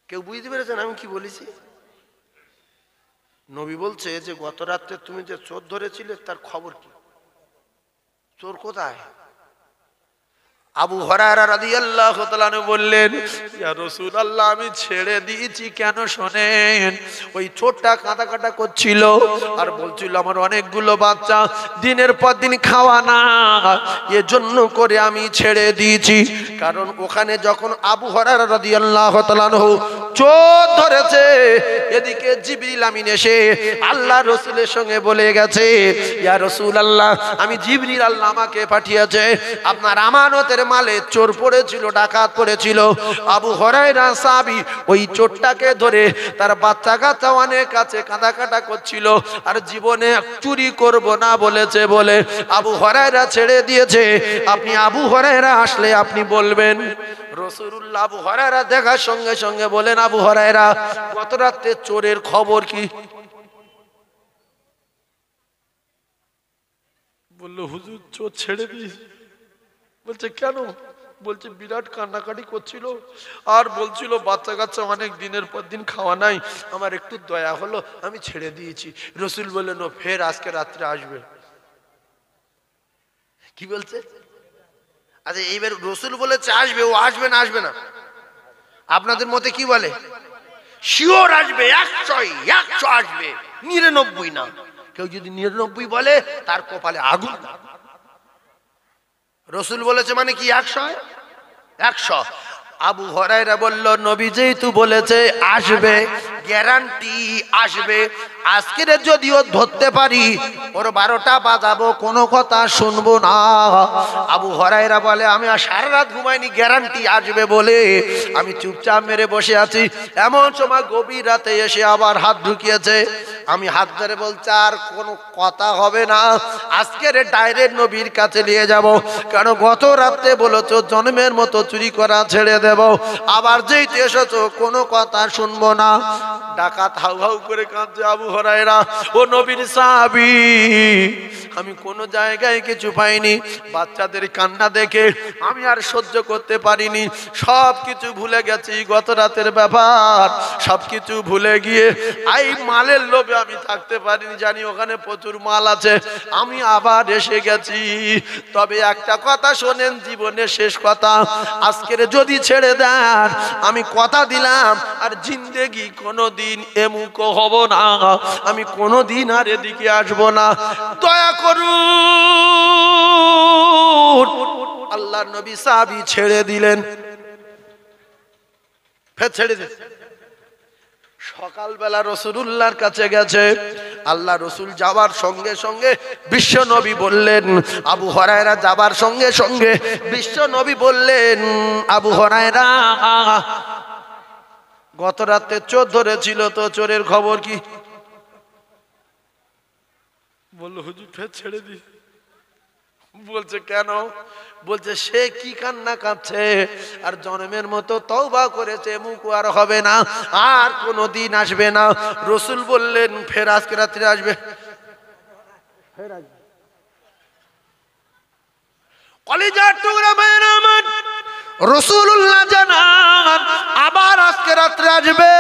কেউ বুঝতে পেরেছেন আমি কি বলেছি? নবী বলছে যে গত রাতে তুমি যে চোর ধরেছিলে তার খবর কি? চোর কোথায়? আবু হুরায়রা রাদিয়াল্লাহু তাআলা বললেন, ইয়া রাসূলুল্লাহ, আমি ছেড়ে দিয়েছি। কেন শোনেন, ওই চোরটা কাঁদাকাটা করছিল আর বলছিল আমার অনেকগুলো বাচ্চা দিনের পর দিন খাওয়া না, এজন্য করে আমি ছেড়ে দিয়েছি। কারণ ওখানে যখন আবু হুরায়রা রাদিয়াল্লাহু তাআলা চোর ধরেছে, এদিকে জিবরিল আমিন এসে আল্লাহ রাসূলের সঙ্গে বলে গেছে, ইয়া রাসূলুল্লাহ, আমি জিবরিল আল্লাহ আমাকে পাঠিয়েছে, আপনার আমানতের মালে চোর পড়েছিল, ডাকাত পড়েছিল। আবু হুরায়রা সাহাবী ওই চোরটাকে ধরে তার বাচ্চা কাচ্চা অনেক কাছে কাঁদাকাটা করছিল আর জীবনে চুরি করব না বলেছে বলে আবু হুরায়রা ছেড়ে দিয়েছে। আপনি আবু হুরায়রা আসলে আপনি বলবেন। রাসূলুল্লাহ আবু হুরায়রা দেখার সঙ্গে সঙ্গে বলেন, আবু হুরায়রা, গত রাতে চোরের খবর কি? বলল, হুজুর চোর ছেড়ে দিয়েছি। বলছে কেন? বলছে বিরাট কান্নাকাটি করছিল আর বলছিল বাচ্চা কাচ্চা অনেক দিনের পর দিন খাওয়া নাই, আমার একটু দয়া হলো, আমি ছেড়ে দিয়েছি। রাসূল বললেন, ও ফের আজকে রাত্রে আসবে। কি বলছে? আচ্ছা এইবার রাসূল বলেছে আসবে, ও আসবে না আসবে না? আপনাদের মতে কি বলে? শিওর আসবে, 100 আসবে, 99 না। কেউ যদি 99 বলে তার কপালে আগুন। রাসূল বলেছে মানে কি 100? আবু হুরায়রা বলল, নবী যেহেতু বলেছে আসবে, গ্যারান্টি আসবে, আজকের যদিও ধরতে পারি ওর 12টা বাজাবো, কোনো কথা শুনবো না। আবু হুরায়রা বলে, আমি আর সারা রাত ঘুমাইনি, গ্যারান্টি আসবে বলে আমি চুপচাপ মেরে বসে আছি। এমন সময় গভীর রাতে এসে আবার হাত ঢুকিয়েছে। আমি হাত ধরে বলছি আর কোনো কথা হবে না, আজকের ডাইরেক্ট নবীর কাছে নিয়ে যাব। কারণ গত রাতে বলেছো জন্মের মতো চুরি করা ছেড়ে দেব, আবার যেই এসেছো কোনো কথা শুনবো না। ডাকাত হাউ হাউ করে কাঁদছে, আবু হুরায়রা, ও নবীর সাহাবী, আমি কোনো জায়গায় কিছু পাইনি, বাচ্চাদের কান্না দেখে আমি আর সহ্য করতে পারিনি, সব কিছু ভুলে গেছি, গত রাতের ব্যাপার সব কিছু ভুলে গিয়ে এই মালের লোভে আমি থাকতে পারিনি, জানি ওখানে প্রচুর মাল আছে, আমি আবার এসে গেছি। তবে একটা কথা শোনেন, জীবনের শেষ কথা, আজকের যদি ছেড়ে দেন আমি কথা দিলাম আর জিন্দেগি কোনোদিন এমুক হব না, আমি কোনোদিন আর এদিকে আসবো না, দয়া করুন। আল্লাহর নবী সাহাবী ছেড়ে দিলেন, ফের ছেড়ে দিলেন। সকালবেলা রাসূলুল্লাহর কাছে গেছে, আল্লাহ রাসূল যাবার সঙ্গে সঙ্গে বিশ্ব নবী বললেন, আবু হুরায়রা যাবার সঙ্গে সঙ্গে বিশ্ব নবী বললেন, আবু হুরায়রা, গত রাতে চোর ধরেছিল, তো চোরের খবর কি? বলল, হুজুর ফের ছেড়ে দি। বলছে কেন? বলছে সে কি কান্না কাঁদছে আর জন্মের মতো তওবা করেছে, মুখ আর হবে না, আর কোনোদিন আসবে না। রাসূল বললেন, ফের আজকে রাত্রে আসবে। কলিজার টুকরা ভাইরা আমার, রাসূলুল্লাহ জানান আবার আজকে রাত্রে আসবে।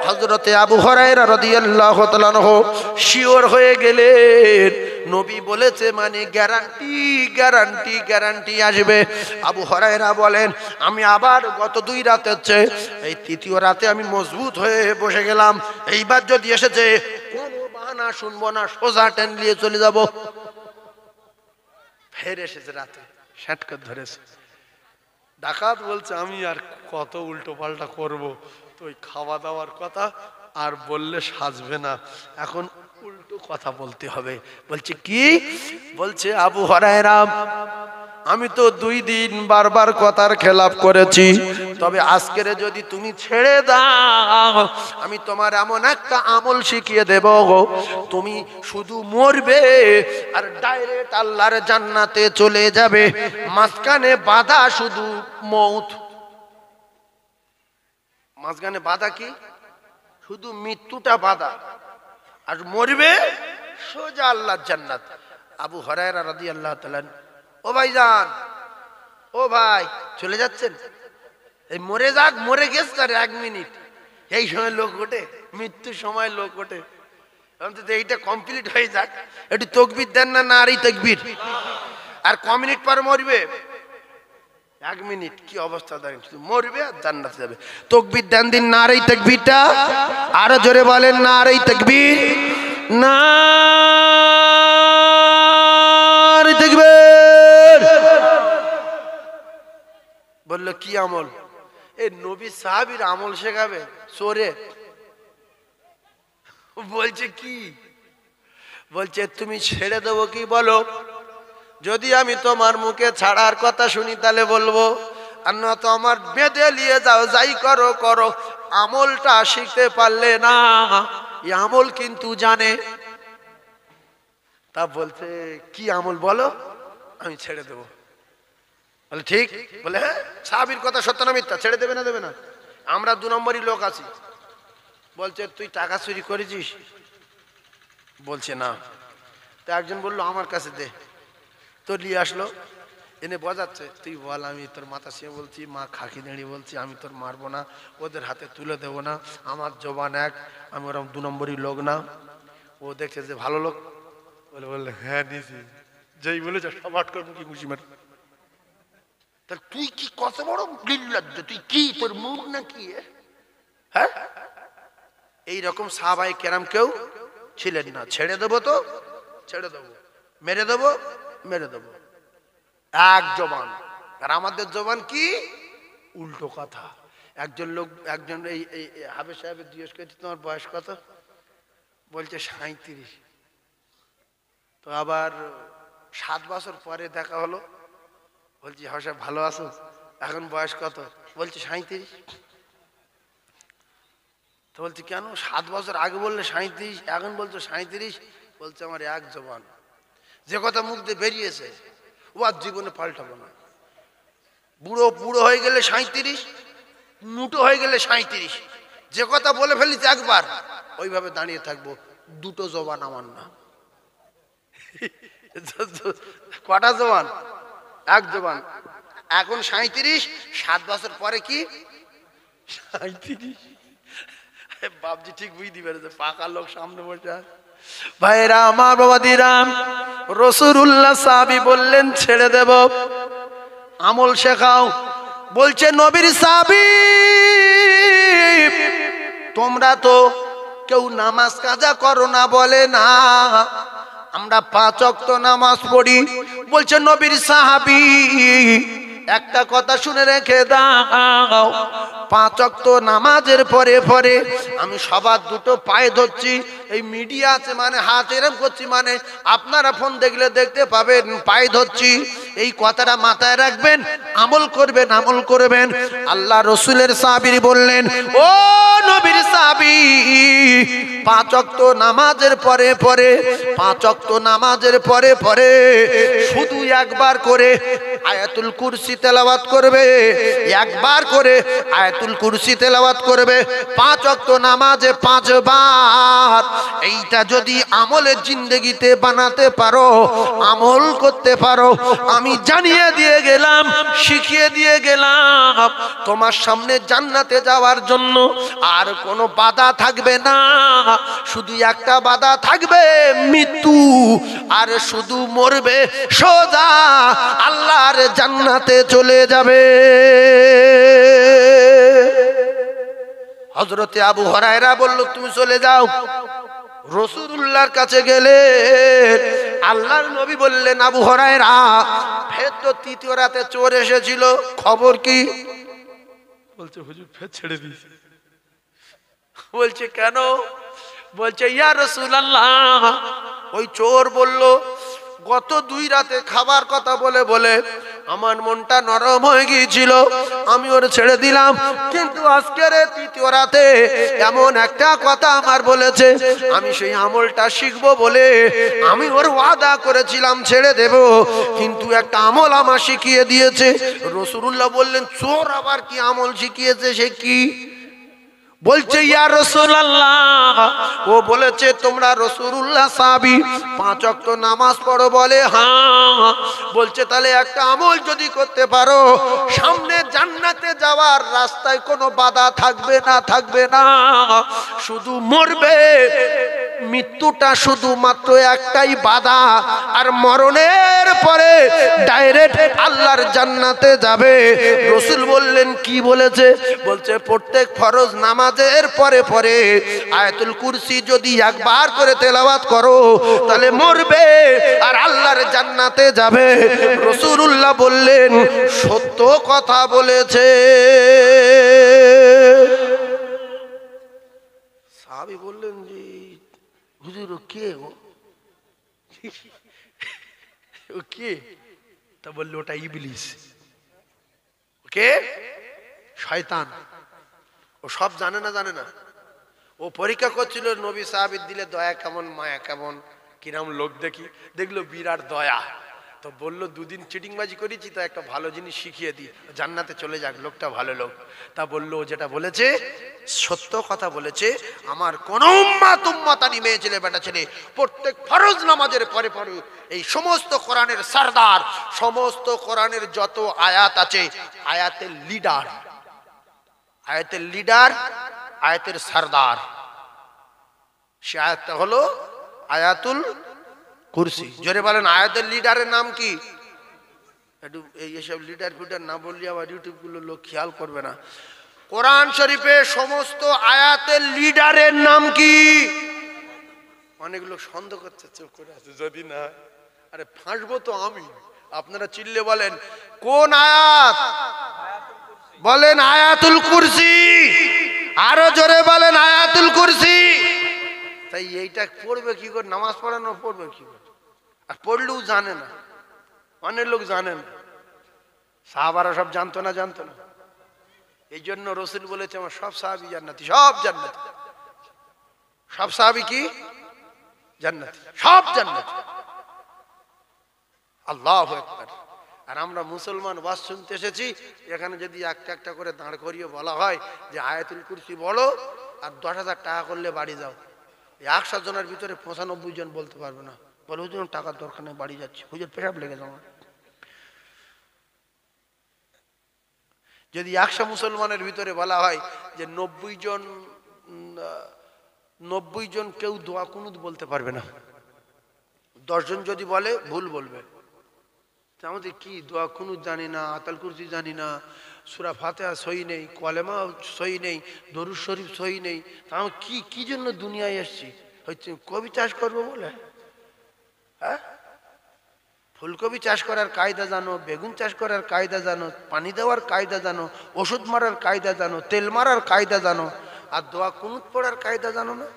হযরতে আবু হুরায়রা রাদিয়াল্লাহু তাআলা আনহু শিওর হয়ে গেলেন, নবী বলেছে মানে গ্যারান্টি গ্যারান্টি গ্যারান্টি আসবে। আবু হুরায়রা বলেন আমি আবার গত 2 রাতে হচ্ছে এই 3য় রাতে আমি মজবুত হয়ে বসে গেলাম, এইবার যদি এসেছে কোনো বাহানা শুনবো না, সোজা ট্রেন নিয়ে চলে যাব। ফের এসেছে রাতে, শর্টকাট ধরেছে। ডাকাত বলছে আমি আর কত উল্টো পাল্টা করবো, তো ওই খাওয়া দাওয়ার কথা আর বললে সাজবে না, এখন উল্টো কথা বলতে হবে। বলছে কি? বলছে আবু হুরায়রা আমি তো 2 দিন বারবার কথার খেলাপ করেছি, তবে আজকের যদি তুমি ছেড়ে দাও আমি তোমার এমন একটা আমল শিখিয়ে দেব, তুমি শুধু মরবে আর ডাইরেক্ট আল্লাহর জান্নাতে চলে যাবে, মাঝখানে বাধা শুধু মউত। মাঝখানে বাধা কি? শুধু মৃত্যুটা বাধা, আর মরবে সোজা আল্লাহর জান্নাত। আবু হুরায়রা রাদিয়াল্লাহু তাআলা ও ভাইজান, ও ভাই চলে যাচ্ছেন? এই মরে যাক, মরে গেছে আর 1 মিনিট, এই সময় লোক ওঠে, মৃত্যুর সময় লোক ওঠে। অন্তত এইটা কমপ্লিট হয়ে যাক, একটু তাকবীর দেন না? নারী তাকবীর। আর ক মিনিট পর মরবে? 1 মিনিট। কি অবস্থা দেখেন, মরবে আর জান্নাতে যাবে। তাকবীর দেন দিন, নারী তাকবীরটা আরো জোরে বলেন, নারী তাকবীর, নারী তাকবীর। বললো কি আমল? এই নবী সাহাবীর আমল শেখাবে চোরে। বলছে কি? বলছে তুমি ছেড়ে দেবো কি বলো? যদি আমি তোমার মুখে ছাড়ার কথা শুনি তাহলে বলবো, আর না তো আমার বেঁধে নিয়ে যাও, যাই করো করো। আমলটা শিখতে পারলে না, এই আমল কিন্তু জানে। তা বলছে কি আমল বলো? আমি ছেড়ে দেবো। বলে ঠিক? বলে হ্যাঁ, সাহাবীর কথা সত্য না মিথ্যা? ছেড়ে দেবে না? দেবে না? আমরা 2 নম্বরই লোক আছি। বলছে তুই টাকা চুরি করেছিস? বলছে না। তো একজন বললো আমার কাছে দে, তো নিয়ে আসলো, এনে বজাচ্ছে, তুই বল। আমি তোর মাথা শুয়ে বলছি, মা খাকি দাঁড়িয়ে বলছি আমি তোর মারবো না, ওদের হাতে তুলে দেবো না, আমার জবান এক, আমি ওরকম 2 নম্বরই লোক না। ও দেখছে যে ভালো লোক, বললে হ্যাঁ নিয়েছি, যেই বলেছে সবাট করে মুখে ঘুষি মার। তাহলে তুই কি কত বড় নির্লজ্জ, তুই কি, তোর মুখ না কি? হ্যাঁ, এইরকম সাহাবায়ে কেরাম কেউ ছিলেন না। ছেড়ে দেবো তো ছেড়ে দেবো, মেরে দেবো মেরে দেবো, এক জবান। আর আমাদের জবান কি? উল্টো কথা। একজন লোক, একজন এই হাবেজ সাহেবের জিজ্ঞেস করছে তোমার বয়স কত? বলছে 37। তো আবার 7 বছর পরে দেখা হলো, বলছি হ্যাঁ সাহেব ভালো আছো, এখন বয়স কত? বলছে 37। তো বলছি কেন? 7 বছর আগে বললে 37, এখন বলছো 37? বলছে আমার এক জবান, যে কথা মুখ দিয়ে বেরিয়েছে ও আর জীবনে পাল্টাবো না। বুড়ো বুড়ো হয়ে গেলে 37, মুটো হয়ে গেলে 37, যে কথা বলে ফেলিস একবার ওইভাবে দাঁড়িয়ে থাকবো। 2টো জবান আমার না। কটা জবান? এক জবান। এখন 37, 7 বছর পরে কি 37? বাপজি ঠিক বুঝতে পেরেছে, পাকা লোক সামনে বসে আছে। ভাইরা আমার, বাবাদিরাম, রাসূলুল্লাহ সাহাবী বললেন ছেড়ে দেব, আমল শেখাও। বলছে নবীর সাহাবী তোমরা তো কেউ নামাজ কাজা করো না, বলে না আমরা 5 ওয়াক্ত নামাজ পড়ি। বলছে নবীর সাহাবী একটা কথা শুনে রেখে দাও, 5 ওয়াক্ত নামাজের পরে পরে আমি সবার 2টো পায়ে ধরছি। এই মিডিয়া আছে মানে হাত এরম করছি, মানে আপনারা ফোন দেখলে দেখতে পাবেন পায়ে ধরছি। এই কথাটা মাথায় রাখবেন, আমল করবেন, আমল করবেন। আল্লাহ রসুলের সাহাবী বললেন ও নবীর সাহাবী 5 ওয়াক্ত নামাজের পরে পরে 5 ওয়াক্ত নামাজের পরে পরে শুধু একবার করে আয়াতুল কুরসি তেলাওয়াত করবে, একবার করে আয়াতুল কুরসি তেলাওয়াত করবে 5 ওয়াক্ত নামাজে 5 বার। এইটা যদি আমলের জিন্দেগিতে বানাতে পারো, আমল করতে পারো, আমি আমি জানিয়ে দিয়ে গেলাম, শিখিয়ে দিয়ে গেলাম, তোমার সামনে জান্নাতে যাওয়ার জন্য আর কোনো বাধা থাকবে না। শুধু একটা বাধা থাকবে, মৃত্যু। আর শুধু মরবে, সোজা আল্লাহর জান্নাতে চলে যাবে। হযরতে আবু হুরায়রা বলল, তুমি চলে যাও। রাসূলুল্লাহর কাছে গেলে আল্লাহর নবী বললেন, আবু হুরায়রা, ফের তো তৃতীয় রাতে চোর এসেছিল, খবর কি? বলছে, হুজুর ফের ছেড়ে দিয়েছে। বলছে, কেন? বলছে, ইয়া রাসূলুল্লাহ, ওই চোর বলল গত 2 রাতে খাবার কথা বলে বলে আমার মনটা নরম হয়ে গিয়েছিল, আমি ওর ছেড়ে দিলাম। কিন্তু আজকের তৃতীয় রাতে এমন একটা কথা আমার বলেছে, আমি সেই আমলটা শিখবো বলে আমি ওর ওয়াদা করেছিলাম ছেড়ে দেব, কিন্তু একটা আমল আমার শিখিয়ে দিয়েছে। রাসূলুল্লাহ বললেন, চোর আবার কি আমল শিখিয়েছে? সে কি? বলছে, ইয়া রাসূলুল্লাহ, ও বলেছে তোমরা রাসূলুল্লাহ সাহাবী 5 ওয়াক্ত নামাজ পড়ো। বলে, হ্যাঁ। বলছে, তাহলে একটা আমল যদি করতে পারো, সামনে জান্নাতে যাওয়ার রাস্তায় কোনো বাধা থাকবে না, থাকবে না, শুধু মরবে। মৃত্যুটা শুধুমাত্র একটাই বাধা, আর মরণের পরে ডাইরেক্ট আল্লাহর জান্নাতে যাবে। রাসূল বললেন, কি বলেছে? বলছে, প্রত্যেক ফরজ নামাজের পরে পরে আয়াতুল কুরসি যদি একবার করে তেলাওয়াত করো, তাহলে মরবে আর আল্লাহর জান্নাতে যাবে। রাসূলুল্লাহ বললেন, সত্য কথা বলেছে। সাহাবী বললেন, জি হুজুর, ও কে? ও কে? তা বললো, ওটা ইবলিস। ওকে শয়তান। ও সব জানে না, জানে না। ও পরীক্ষা করছিল নবী সাহাবীর দিলে দয়া কেমন, মায়া কেমন, কিরম লোক দেখি। দেখলো বিরাট দয়া, তো বললো 2 দিন চিটিংবাজি করেছি, তো একটা ভালো জিনিস শিখিয়ে দিই, জান্নাতে চলে যাক, লোকটা ভালো লোক। তা বললো, যেটা বলেছে সত্য কথা বলেছে। আমার কোন উম্মাতানি মেয়ে ছেলে বেটা ছেলে প্রত্যেক ফরজ নামাজের পরে পরে এই সমস্ত কোরআনের সরদার, সমস্ত কোরআনের যত আয়াত আছে, আয়াতের লিডার, আয়াতের লিডার, আয়াতের সরদার, সে আয়াতটা হলো আয়াতুল কুরসি। জোরে বলেন, আয়াতের লিডারের নাম কি? একটু এইসব লিডার ফিডার না বললে আবার ইউটিউব গুলো লোক খেয়াল করবে না। কোরআন শরীফে সমস্ত আয়াতের লিডারের নাম কি? অনেক লোক সন্দেহ করছে, চুপ করে আছে, যদি না আরে ফাঁসবো তো আমি। আপনারা চিল্লে বলেন, কোন আয়াত? বলেন আয়াতুল কুরসি। আরো জোরে বলেন আয়াতুল কুরসি। তাই এইটা পড়বে কি করে? নামাজ পড়ানো পড়বে কি করে? আর পড়লেও জানে না, অনেক লোক জানে না। সাহাবারা সব জানতো না, জানতো না। এই জন্য রাসূল বলেছে, আমার সব সাহাবী জান্নাতি, সব জান্নাতি। সব সাহাবী কি জান্নাতি, সব জান্নাতি। আল্লাহু আকবার। আর আমরা মুসলমান ওয়াজ শুনতে এসেছি, এখানে যদি একটা একটা করে দাঁড় করিয়ে বলা হয় যে আয়াতুল কুরসি বলো আর 10,000 টাকা করলে বাড়ি যাও, 100 জনের ভিতরে 95 জন বলতে পারবে না। বলে, হুজুর টাকার দরকার নেই, বাড়ি যাচ্ছি, হুজুর পেশাব লেগে যাও। যদি 100 মুসলমানের ভিতরে বলা হয় যে 90 জন কেউ দোয়া কুনুত বলতে পারবে না, 10 জন যদি বলে ভুল বলবে। আমাদের কি দোয়া কুনুত জানি না, আয়াতুল কুরসি জানি না, সূরা ফাতিহা সহি নেই, কলেমা সহি নেই, দরুদ শরীফ সহি নেই, আমি কি জন্য দুনিয়ায় এসেছি? হচ্ছে কবি চাষ করবো বলে? হ্যাঁ, ফুলকপি চাষ করার কায়দা জানো, বেগুন চাষ করার কায়দা জানো, পানি দেওয়ার কায়দা জানো, ওষুধ মারার কায়দা জানো, তেল মারার কায়দা জানো, আর দোয়া কুনুত পড়ার কায়দা জানো না?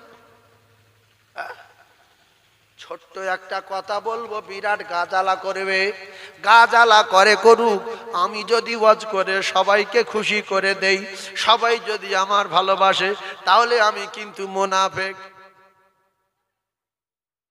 ছোট্ট একটা কথা বলবো, বিরাট গাজালা করবে, গাজালা করে করুক। আমি যদি ওয়াজ করে সবাইকে খুশি করে দেই, সবাই যদি আমার ভালোবাসে, তাহলে আমি কিন্তু মুনাফিক।